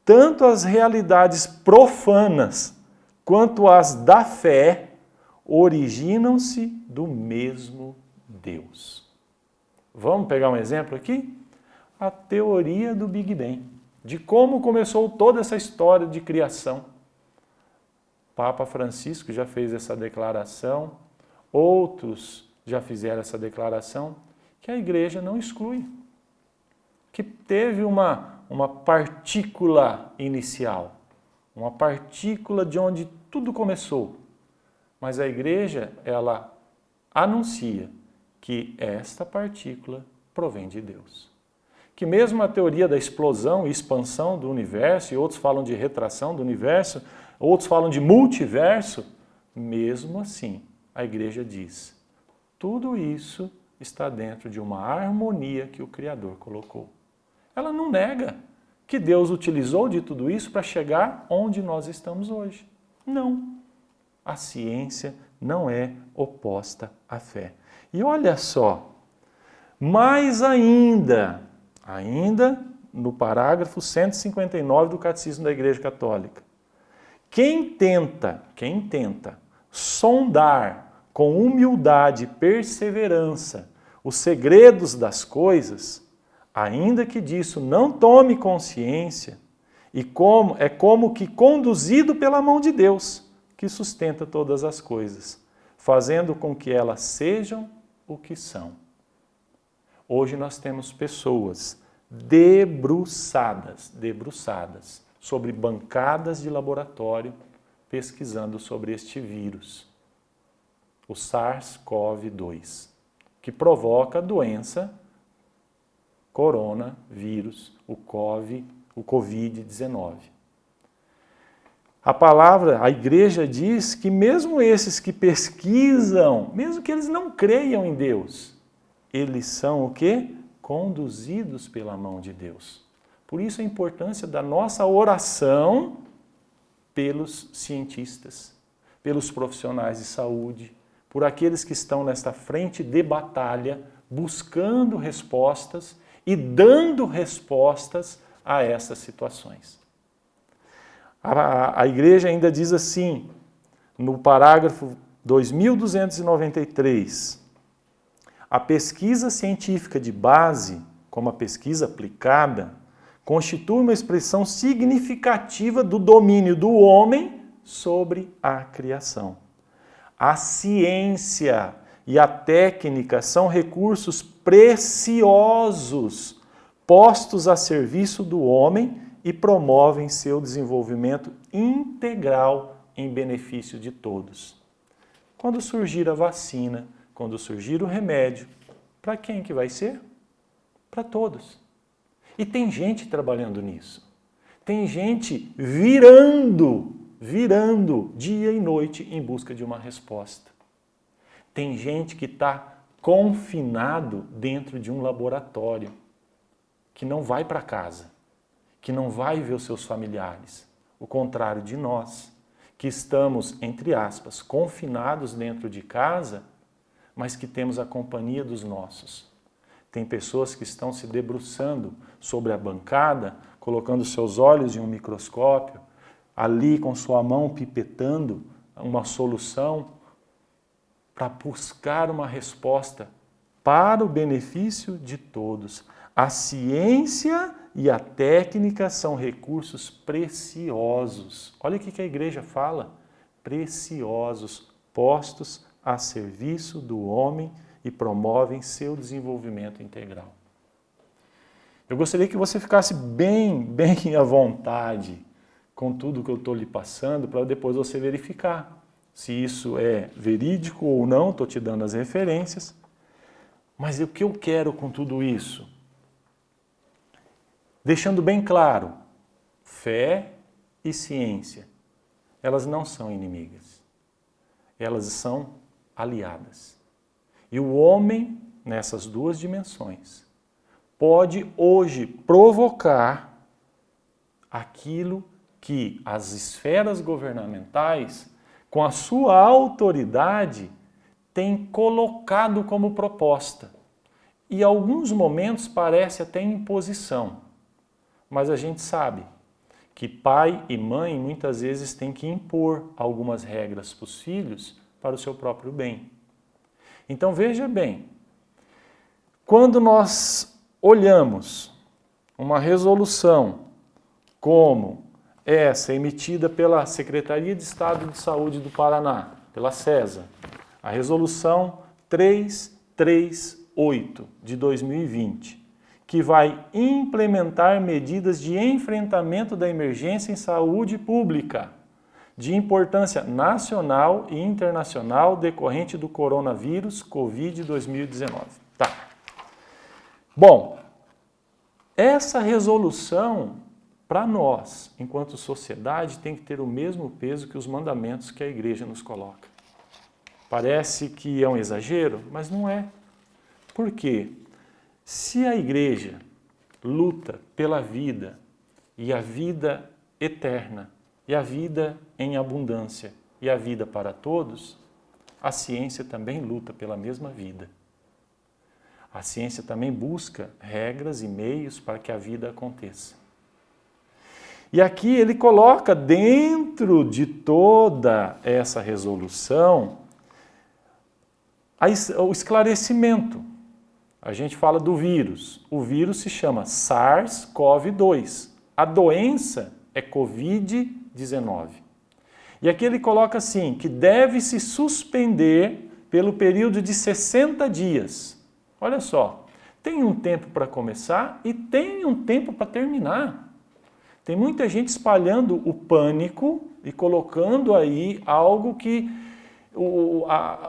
Tanto as realidades profanas quanto as da fé originam-se do mesmo Deus. Vamos pegar um exemplo aqui? A teoria do Big Bang, de como começou toda essa história de criação. Papa Francisco já fez essa declaração, outros já fizeram essa declaração, que a igreja não exclui, que teve uma partícula inicial, uma partícula de onde tudo começou. Mas a igreja, ela anuncia que esta partícula provém de Deus. Que mesmo a teoria da explosão e expansão do universo, e outros falam de retração do universo, outros falam de multiverso, mesmo assim, a igreja diz, tudo isso está dentro de uma harmonia que o Criador colocou. Ela não nega que Deus utilizou de tudo isso para chegar onde nós estamos hoje. Não. A ciência não é oposta à fé. E olha só, mais ainda no parágrafo 159 do Catecismo da Igreja Católica, quem tenta sondar com humildade e perseverança os segredos das coisas, ainda que disso não tome consciência, é como que conduzido pela mão de Deus, que sustenta todas as coisas, fazendo com que elas sejam o que são. Hoje nós temos pessoas debruçadas sobre bancadas de laboratório, pesquisando sobre este vírus, o SARS-CoV-2, que provoca a doença coronavírus, o Covid-19. A igreja diz que mesmo esses que pesquisam, mesmo que eles não creiam em Deus, eles são o quê? Conduzidos pela mão de Deus. Por isso a importância da nossa oração pelos cientistas, pelos profissionais de saúde, por aqueles que estão nesta frente de batalha, buscando respostas e dando respostas a essas situações. A igreja ainda diz assim, no parágrafo 2293, a pesquisa científica de base, como a pesquisa aplicada, constitui uma expressão significativa do domínio do homem sobre a criação. A ciência e a técnica são recursos preciosos postos a serviço do homem e promovem seu desenvolvimento integral em benefício de todos. Quando surgir a vacina, quando surgir o remédio, para quem que vai ser? Para todos. E tem gente trabalhando nisso. Tem gente virando dia e noite em busca de uma resposta. Tem gente que está confinado dentro de um laboratório, que não vai para casa, que não vai ver os seus familiares. O contrário de nós, que estamos, entre aspas, confinados dentro de casa, mas que temos a companhia dos nossos. Tem pessoas que estão se debruçando sobre a bancada, colocando seus olhos em um microscópio, ali com sua mão pipetando uma solução para buscar uma resposta para o benefício de todos. A ciência e a técnica são recursos preciosos. Olha o que a igreja fala. Preciosos, postos a serviço do homem e promovem seu desenvolvimento integral. Eu gostaria que você ficasse bem à vontade com tudo que eu estou lhe passando, para depois você verificar se isso é verídico ou não. Estou te dando as referências. Mas o que eu quero com tudo isso? Deixando bem claro, fé e ciência, elas não são inimigas. Elas são aliadas. E o homem, nessas duas dimensões, pode hoje provocar aquilo que as esferas governamentais, com a sua autoridade, têm colocado como proposta. E em alguns momentos parece até imposição. Mas a gente sabe que pai e mãe muitas vezes têm que impor algumas regras para os filhos para o seu próprio bem. Então veja bem, quando nós olhamos uma resolução como essa emitida pela Secretaria de Estado de Saúde do Paraná, pela CESA, a resolução 338 de 2020, que vai implementar medidas de enfrentamento da emergência em saúde pública, de importância nacional e internacional decorrente do coronavírus Covid-2019. Tá. Bom, essa resolução, para nós, enquanto sociedade, tem que ter o mesmo peso que os mandamentos que a igreja nos coloca. Parece que é um exagero, mas não é. Por quê? Se a igreja luta pela vida, e a vida eterna, e a vida em abundância, e a vida para todos, a ciência também luta pela mesma vida. A ciência também busca regras e meios para que a vida aconteça. E aqui ele coloca dentro de toda essa resolução o esclarecimento. A gente fala do vírus. O vírus se chama SARS-CoV-2. A doença é Covid-19. E aqui ele coloca assim, que deve se suspender pelo período de 60 dias. Olha só, tem um tempo para começar e tem um tempo para terminar. Tem muita gente espalhando o pânico e colocando aí algo que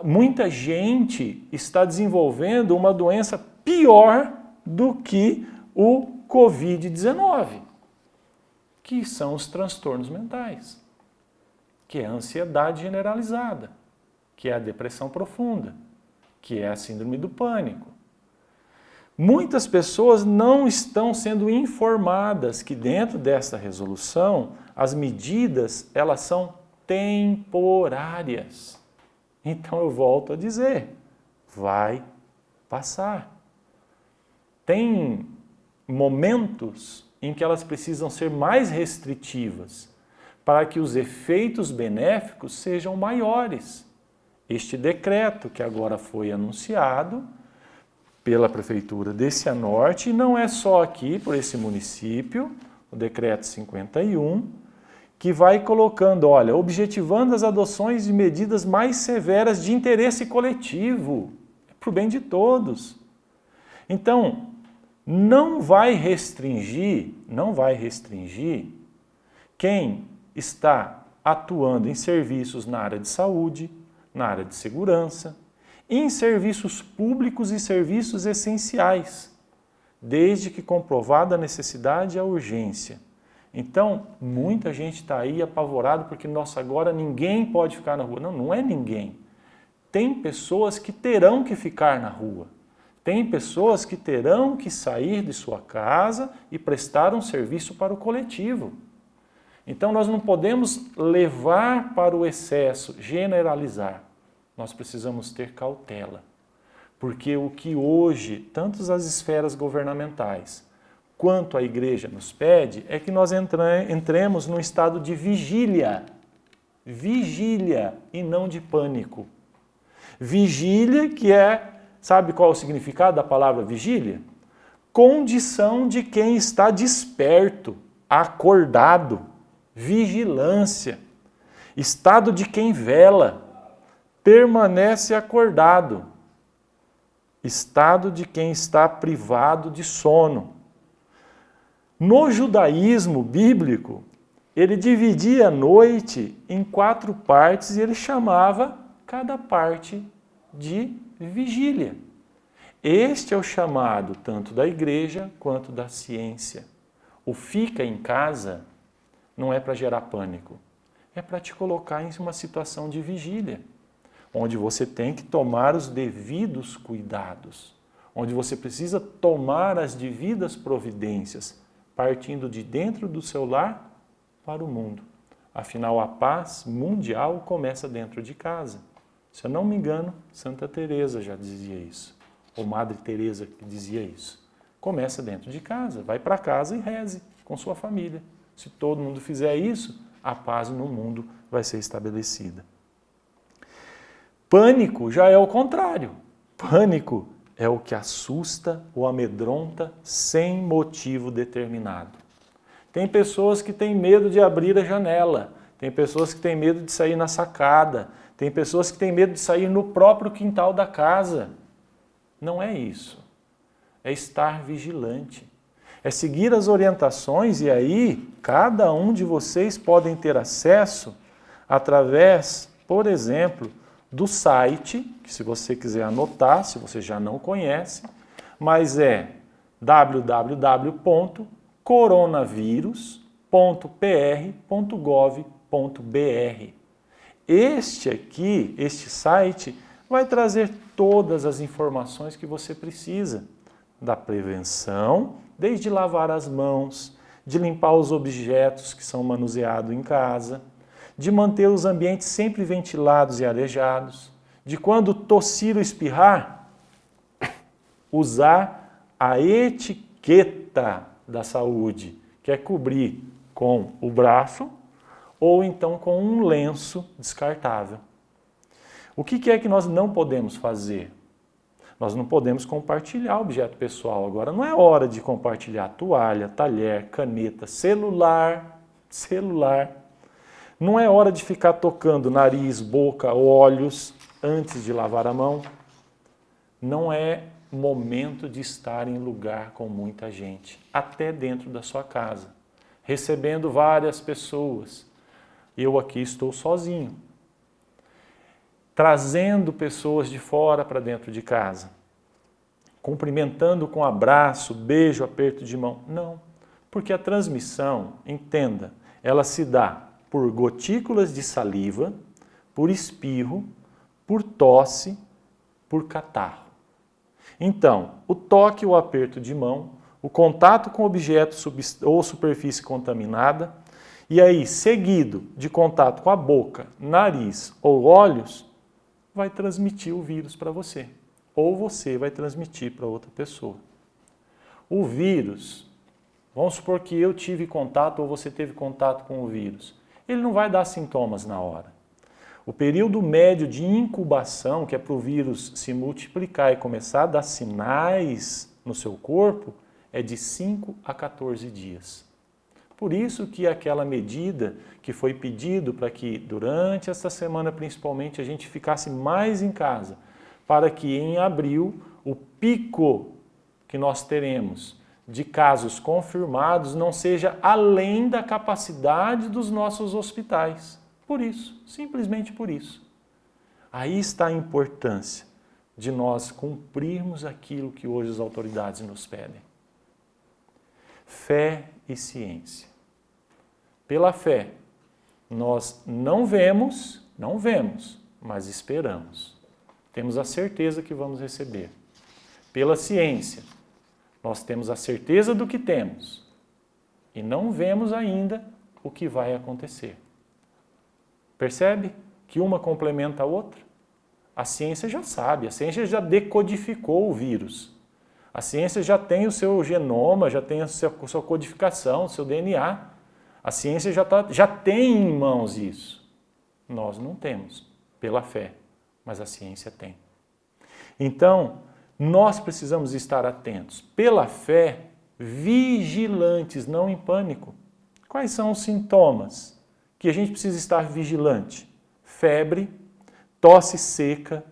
muita gente está desenvolvendo uma doença pior do que o Covid-19, que são os transtornos mentais, que é a ansiedade generalizada, que é a depressão profunda, que é a síndrome do pânico. Muitas pessoas não estão sendo informadas que dentro dessa resolução as medidas elas são temporárias. Então eu volto a dizer, vai passar. Tem momentos em que elas precisam ser mais restritivas para que os efeitos benéficos sejam maiores. Este decreto que agora foi anunciado pela Prefeitura de Cianorte, e não é só aqui, por esse município, o decreto 51, que vai colocando, olha, objetivando as adoções de medidas mais severas de interesse coletivo, para o bem de todos. Então, não vai restringir quem está atuando em serviços na área de saúde, na área de segurança, em serviços públicos e serviços essenciais, desde que comprovada a necessidade e a urgência. Então, muita gente está aí apavorado porque, nossa, agora ninguém pode ficar na rua. Não, não é ninguém. Tem pessoas que terão que ficar na rua. Tem pessoas que terão que sair de sua casa e prestar um serviço para o coletivo. Então, nós não podemos levar para o excesso, generalizar. Nós precisamos ter cautela, porque o que hoje, tanto as esferas governamentais quanto a igreja nos pede, é que nós entremos num estado de vigília e não de pânico. Vigília, que sabe qual é o significado da palavra vigília? Condição de quem está desperto, acordado, vigilância, estado de quem vela, permanece acordado, estado de quem está privado de sono. No judaísmo bíblico, ele dividia a noite em 4 partes e ele chamava cada parte de vigília. Este é o chamado tanto da igreja quanto da ciência. O fica em casa não é para gerar pânico, é para te colocar em uma situação de vigília, onde você tem que tomar os devidos cuidados, onde você precisa tomar as devidas providências, partindo de dentro do seu lar para o mundo. Afinal, a paz mundial começa dentro de casa. Se eu não me engano, Santa Teresa já dizia isso, ou Madre Teresa que dizia isso. Começa dentro de casa, vai para casa e reze com sua família. Se todo mundo fizer isso, a paz no mundo vai ser estabelecida. Pânico já é o contrário. Pânico é o que assusta ou amedronta sem motivo determinado. Tem pessoas que têm medo de abrir a janela, tem pessoas que têm medo de sair na sacada, tem pessoas que têm medo de sair no próprio quintal da casa. Não é isso. É estar vigilante. É seguir as orientações e aí cada um de vocês podem ter acesso através, por exemplo, do site, que se você quiser anotar, se você já não conhece, mas é www.coronavírus.pr.gov.br. Este site, vai trazer todas as informações que você precisa da prevenção, desde lavar as mãos, de limpar os objetos que são manuseados em casa, de manter os ambientes sempre ventilados e arejados, de quando tossir ou espirrar, usar a etiqueta da saúde, que é cobrir com o braço ou então com um lenço descartável. O que é que nós não podemos fazer? Nós não podemos compartilhar objeto pessoal. Agora não é hora de compartilhar toalha, talher, caneta, celular. Não é hora de ficar tocando nariz, boca, olhos antes de lavar a mão. Não é momento de estar em lugar com muita gente, até dentro da sua casa, recebendo várias pessoas. Eu aqui estou sozinho, trazendo pessoas de fora para dentro de casa, cumprimentando com abraço, beijo, aperto de mão. Não, porque a transmissão, entenda, ela se dá por gotículas de saliva, por espirro, por tosse, por catarro. Então, o toque ou aperto de mão, o contato com objeto ou superfície contaminada, e aí, seguido de contato com a boca, nariz ou olhos, vai transmitir o vírus para você. Ou você vai transmitir para outra pessoa. O vírus, vamos supor que eu tive contato ou você teve contato com o vírus. Ele não vai dar sintomas na hora. O período médio de incubação, que é para o vírus se multiplicar e começar a dar sinais no seu corpo, é de 5 a 14 dias. Por isso que aquela medida que foi pedido para que durante esta semana principalmente a gente ficasse mais em casa, para que em abril o pico que nós teremos de casos confirmados não seja além da capacidade dos nossos hospitais. Por isso, simplesmente por isso. Aí está a importância de nós cumprirmos aquilo que hoje as autoridades nos pedem. Fé e ciência. Pela fé, nós não vemos, mas esperamos. Temos a certeza que vamos receber. Pela ciência, nós temos a certeza do que temos e não vemos ainda o que vai acontecer. Percebe que uma complementa a outra? A ciência já sabe, a ciência já decodificou o vírus. A ciência já tem o seu genoma, já tem a sua codificação, o seu DNA. A ciência já tem em mãos isso. Nós não temos, pela fé. mas a ciência tem. Então, nós precisamos estar atentos, pela fé, vigilantes, não em pânico. Quais são os sintomas que a gente precisa estar vigilante? Febre, tosse seca,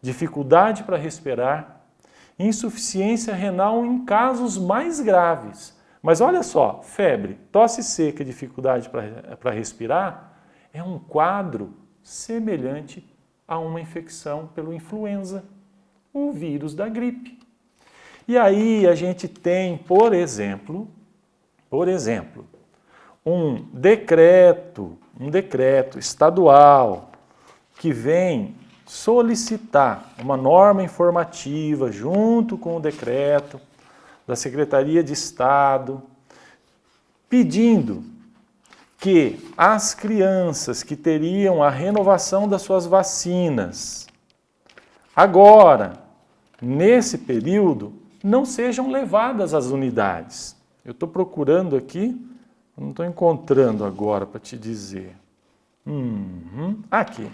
dificuldade para respirar, insuficiência renal em casos mais graves. Mas olha só, febre, tosse seca, dificuldade para respirar, é um quadro semelhante a uma infecção pelo influenza, o vírus da gripe. E aí a gente tem, por exemplo, um decreto estadual que vem solicitar uma norma informativa junto com o decreto da Secretaria de Estado, pedindo que as crianças que teriam a renovação das suas vacinas agora, nesse período, não sejam levadas às unidades. Eu estou procurando aqui, não estou encontrando agora para te dizer. Aqui.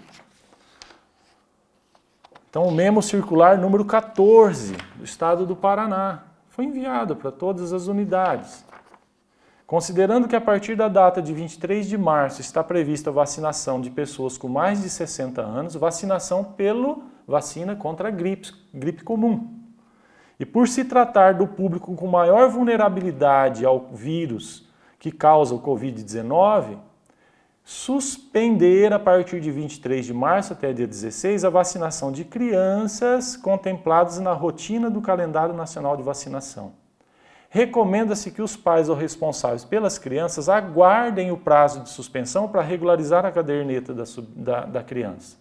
Então, o memo circular número 14 do Estado do Paraná foi enviado para todas as unidades. Considerando que a partir da data de 23 de março está prevista a vacinação de pessoas com mais de 60 anos, vacinação pela vacina contra a gripe comum. E por se tratar do público com maior vulnerabilidade ao vírus que causa o Covid-19, suspender a partir de 23 de março até dia 16 a vacinação de crianças contempladas na rotina do calendário nacional de vacinação. Recomenda-se que os pais ou responsáveis pelas crianças aguardem o prazo de suspensão para regularizar a caderneta da criança.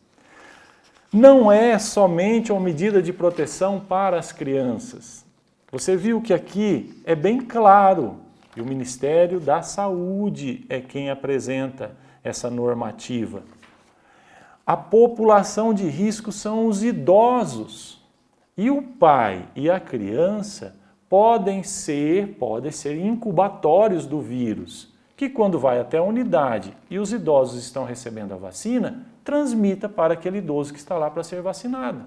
Não é somente uma medida de proteção para as crianças. Você viu que aqui é bem claro, e o Ministério da Saúde é quem apresenta essa normativa. A população de risco são os idosos. E o pai e a criança podem ser incubatórios do vírus, que quando vai até a unidade e os idosos estão recebendo a vacina, transmita para aquele idoso que está lá para ser vacinado.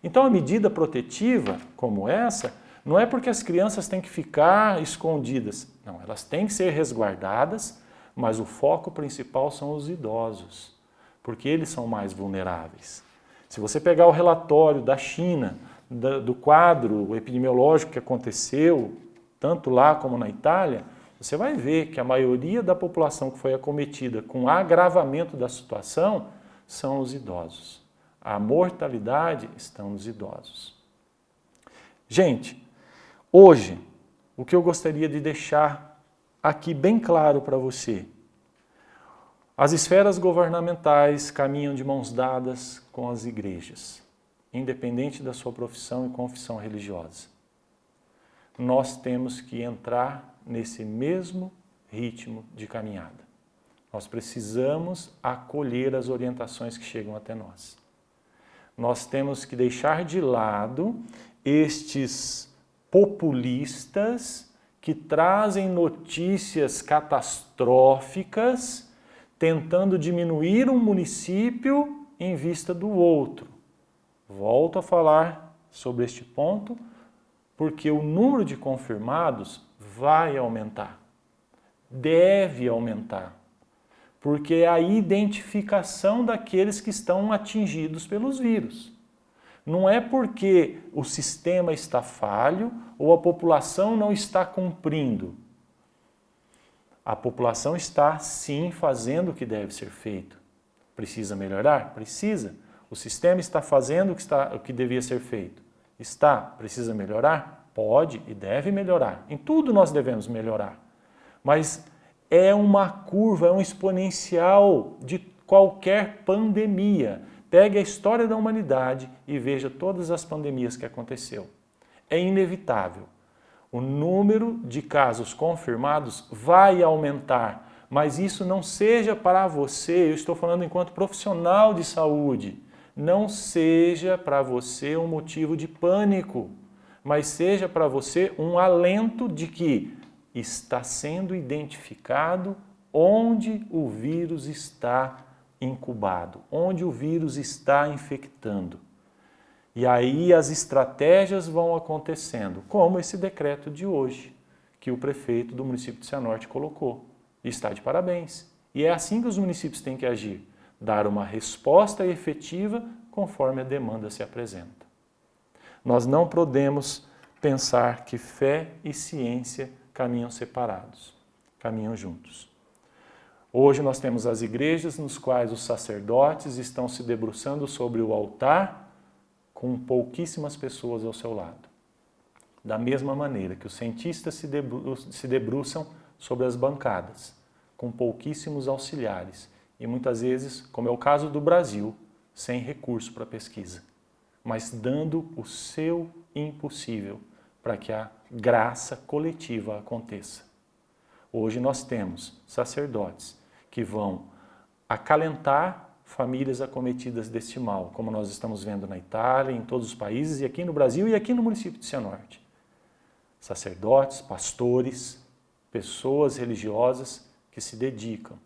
Então a medida protetiva como essa, não é porque as crianças têm que ficar escondidas, não, elas têm que ser resguardadas, mas o foco principal são os idosos, porque eles são mais vulneráveis. Se você pegar o relatório da China, do quadro epidemiológico que aconteceu, tanto lá como na Itália, você vai ver que a maioria da população que foi acometida com agravamento da situação são os idosos. A mortalidade está nos idosos. Gente, hoje, o que eu gostaria de deixar aqui bem claro para você, as esferas governamentais caminham de mãos dadas com as igrejas, independente da sua profissão e confissão religiosa. Nós temos que entrar nesse mesmo ritmo de caminhada. Nós precisamos acolher as orientações que chegam até nós. Nós temos que deixar de lado estes populistas que trazem notícias catastróficas, tentando diminuir um município em vista do outro. Volto a falar sobre este ponto, porque o número de confirmados vai aumentar, deve aumentar, porque é a identificação daqueles que estão atingidos pelos vírus. Não é porque o sistema está falho ou a população não está cumprindo. A população está, sim, fazendo o que deve ser feito. Precisa melhorar? Precisa. O sistema está fazendo o que devia ser feito? Está. Precisa melhorar? Pode e deve melhorar. Em tudo nós devemos melhorar. Mas é uma curva, é um exponencial de qualquer pandemia. Pegue a história da humanidade e veja todas as pandemias que aconteceu. É inevitável. O número de casos confirmados vai aumentar, mas isso não seja para você, eu estou falando enquanto profissional de saúde, não seja para você um motivo de pânico, mas seja para você um alento de que está sendo identificado onde o vírus está incubado, onde o vírus está infectando. E aí as estratégias vão acontecendo, como esse decreto de hoje, que o prefeito do município de Cianorte colocou. E está de parabéns. E é assim que os municípios têm que agir, dar uma resposta efetiva conforme a demanda se apresenta. Nós não podemos pensar que fé e ciência caminham separados, caminham juntos. Hoje nós temos as igrejas nos quais os sacerdotes estão se debruçando sobre o altar com pouquíssimas pessoas ao seu lado. Da mesma maneira que os cientistas se debruçam sobre as bancadas, com pouquíssimos auxiliares, e muitas vezes, como é o caso do Brasil, sem recurso para pesquisa, mas dando o seu impossível para que a graça coletiva aconteça. Hoje nós temos sacerdotes que vão acalentar famílias acometidas deste mal, como nós estamos vendo na Itália, em todos os países, e aqui no Brasil e aqui no município de Cianorte. Sacerdotes, pastores, pessoas religiosas que se dedicam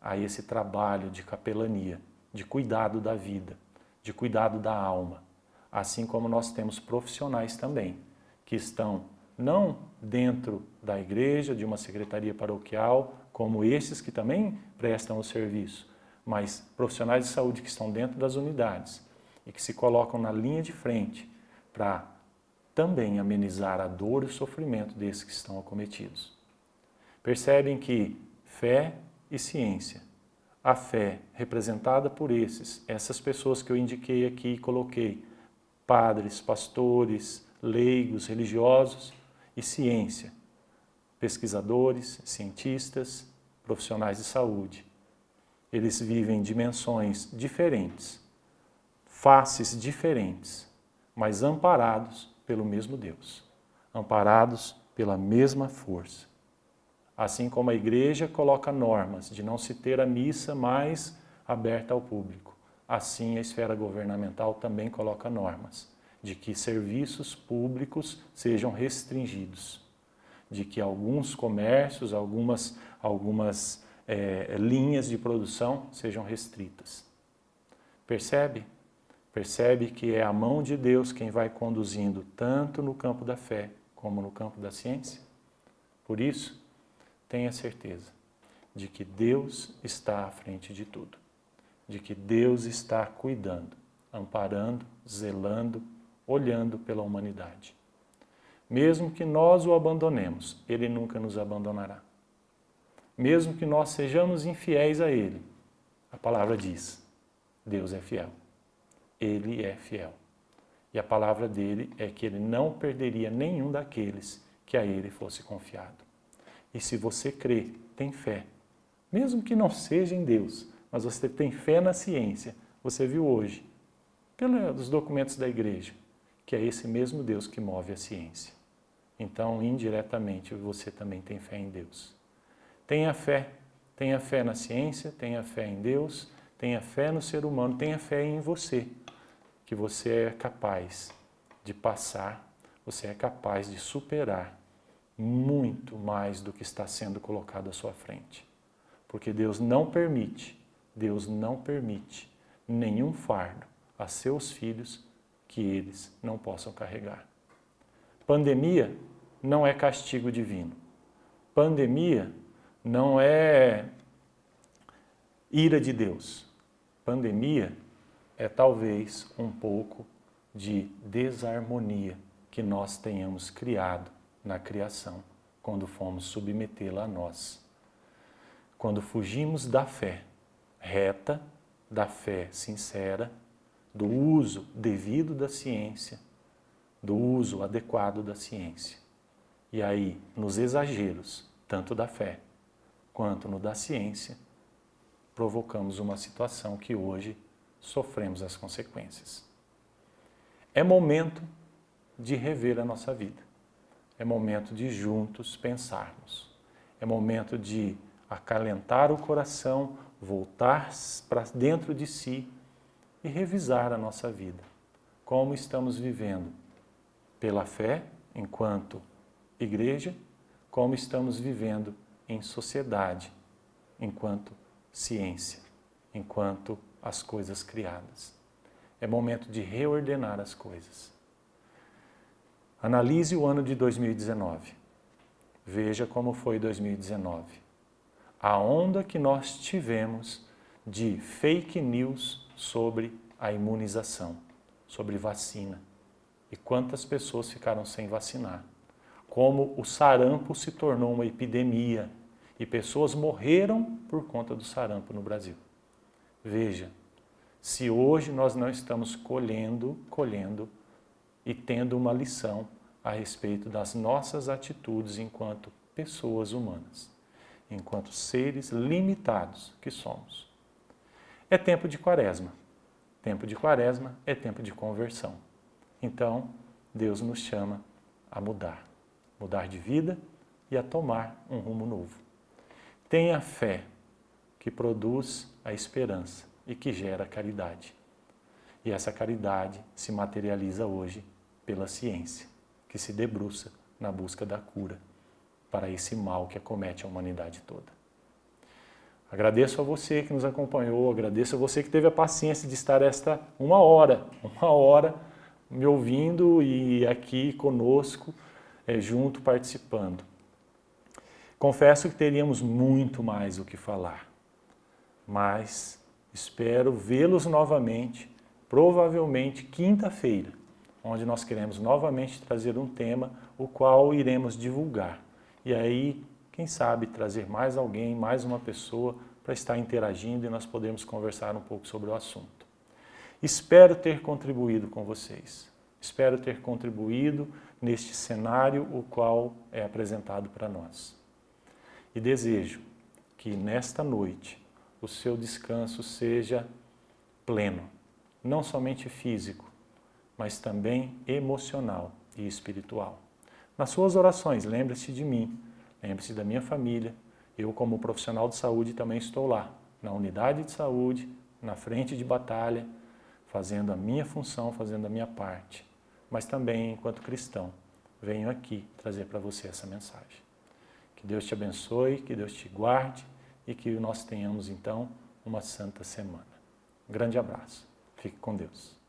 a esse trabalho de capelania, de cuidado da vida, de cuidado da alma. Assim como nós temos profissionais também, que estão não dentro da igreja, de uma secretaria paroquial, como esses que também prestam o serviço, mas profissionais de saúde que estão dentro das unidades e que se colocam na linha de frente para também amenizar a dor e o sofrimento desses que estão acometidos. Percebem que fé e ciência, a fé representada por essas pessoas que eu indiquei aqui e coloquei, padres, pastores, leigos, religiosos, e ciência, pesquisadores, cientistas, profissionais de saúde. Eles vivem dimensões diferentes, faces diferentes, mas amparados pelo mesmo Deus, amparados pela mesma força. Assim como a igreja coloca normas de não se ter a missa mais aberta ao público, assim a esfera governamental também coloca normas de que serviços públicos sejam restringidos, de que alguns comércios, algumas linhas de produção sejam restritas. Percebe? Percebe que é a mão de Deus quem vai conduzindo tanto no campo da fé como no campo da ciência? Por isso, tenha certeza de que Deus está à frente de tudo, de que Deus está cuidando, amparando, zelando, olhando pela humanidade. Mesmo que nós o abandonemos, Ele nunca nos abandonará. Mesmo que nós sejamos infiéis a Ele, a palavra diz, Deus é fiel. Ele é fiel. E a palavra dele é que Ele não perderia nenhum daqueles que a Ele fosse confiado. E se você crê, tem fé, mesmo que não seja em Deus, mas você tem fé na ciência, você viu hoje, pelos documentos da igreja, que é esse mesmo Deus que move a ciência. Então, indiretamente, você também tem fé em Deus. Tenha fé na ciência, tenha fé em Deus, tenha fé no ser humano, tenha fé em você, que você é capaz de passar, você é capaz de superar muito mais do que está sendo colocado à sua frente. Porque Deus não permite nenhum fardo a seus filhos que eles não possam carregar. Pandemia não é castigo divino. Pandemia não é ira de Deus. Pandemia é talvez um pouco de desarmonia que nós tenhamos criado na criação, quando fomos submetê-la a nós. Quando fugimos da fé reta, da fé sincera, do uso devido da ciência, do uso adequado da ciência. E aí, nos exageros, tanto da fé quanto no da ciência, provocamos uma situação que hoje sofremos as consequências. É momento de rever a nossa vida. É momento de juntos pensarmos. É momento de acalentar o coração, voltar para dentro de si e revisar a nossa vida. Como estamos vivendo pela fé, enquanto igreja, como estamos vivendo em sociedade, enquanto ciência. enquanto as coisas criadas. É momento de reordenar as coisas. Analise o ano de 2019. Veja como foi 2019. A onda que nós tivemos de fake news sobre a imunização, sobre vacina. E quantas pessoas ficaram sem vacinar. Como o sarampo se tornou uma epidemia e pessoas morreram por conta do sarampo no Brasil. Veja, se hoje nós não estamos colhendo e tendo uma lição a respeito das nossas atitudes enquanto pessoas humanas, enquanto seres limitados que somos. É tempo de quaresma. Tempo de quaresma é tempo de conversão. Então, Deus nos chama a mudar de vida e a tomar um rumo novo. Tenha fé que produz a esperança e que gera caridade. E essa caridade se materializa hoje pela ciência, que se debruça na busca da cura para esse mal que acomete a humanidade toda. Agradeço a você que nos acompanhou, agradeço a você que teve a paciência de estar esta uma hora me ouvindo e aqui conosco, junto participando. Confesso que teríamos muito mais o que falar, mas espero vê-los novamente, provavelmente quinta-feira, onde nós queremos novamente trazer um tema, o qual iremos divulgar. E aí, quem sabe, trazer mais alguém, mais uma pessoa para estar interagindo e nós podermos conversar um pouco sobre o assunto. Espero ter contribuído com vocês. Espero ter contribuído neste cenário o qual é apresentado para nós. E desejo que nesta noite o seu descanso seja pleno, não somente físico, mas também emocional e espiritual. Nas suas orações, lembre-se de mim, lembre-se da minha família. Eu, como profissional de saúde, também estou lá, na unidade de saúde, na frente de batalha, fazendo a minha função, fazendo a minha parte. Mas também, enquanto cristão, venho aqui trazer para você essa mensagem. Que Deus te abençoe, que Deus te guarde e que nós tenhamos, então, uma santa semana. Um grande abraço. Fique com Deus.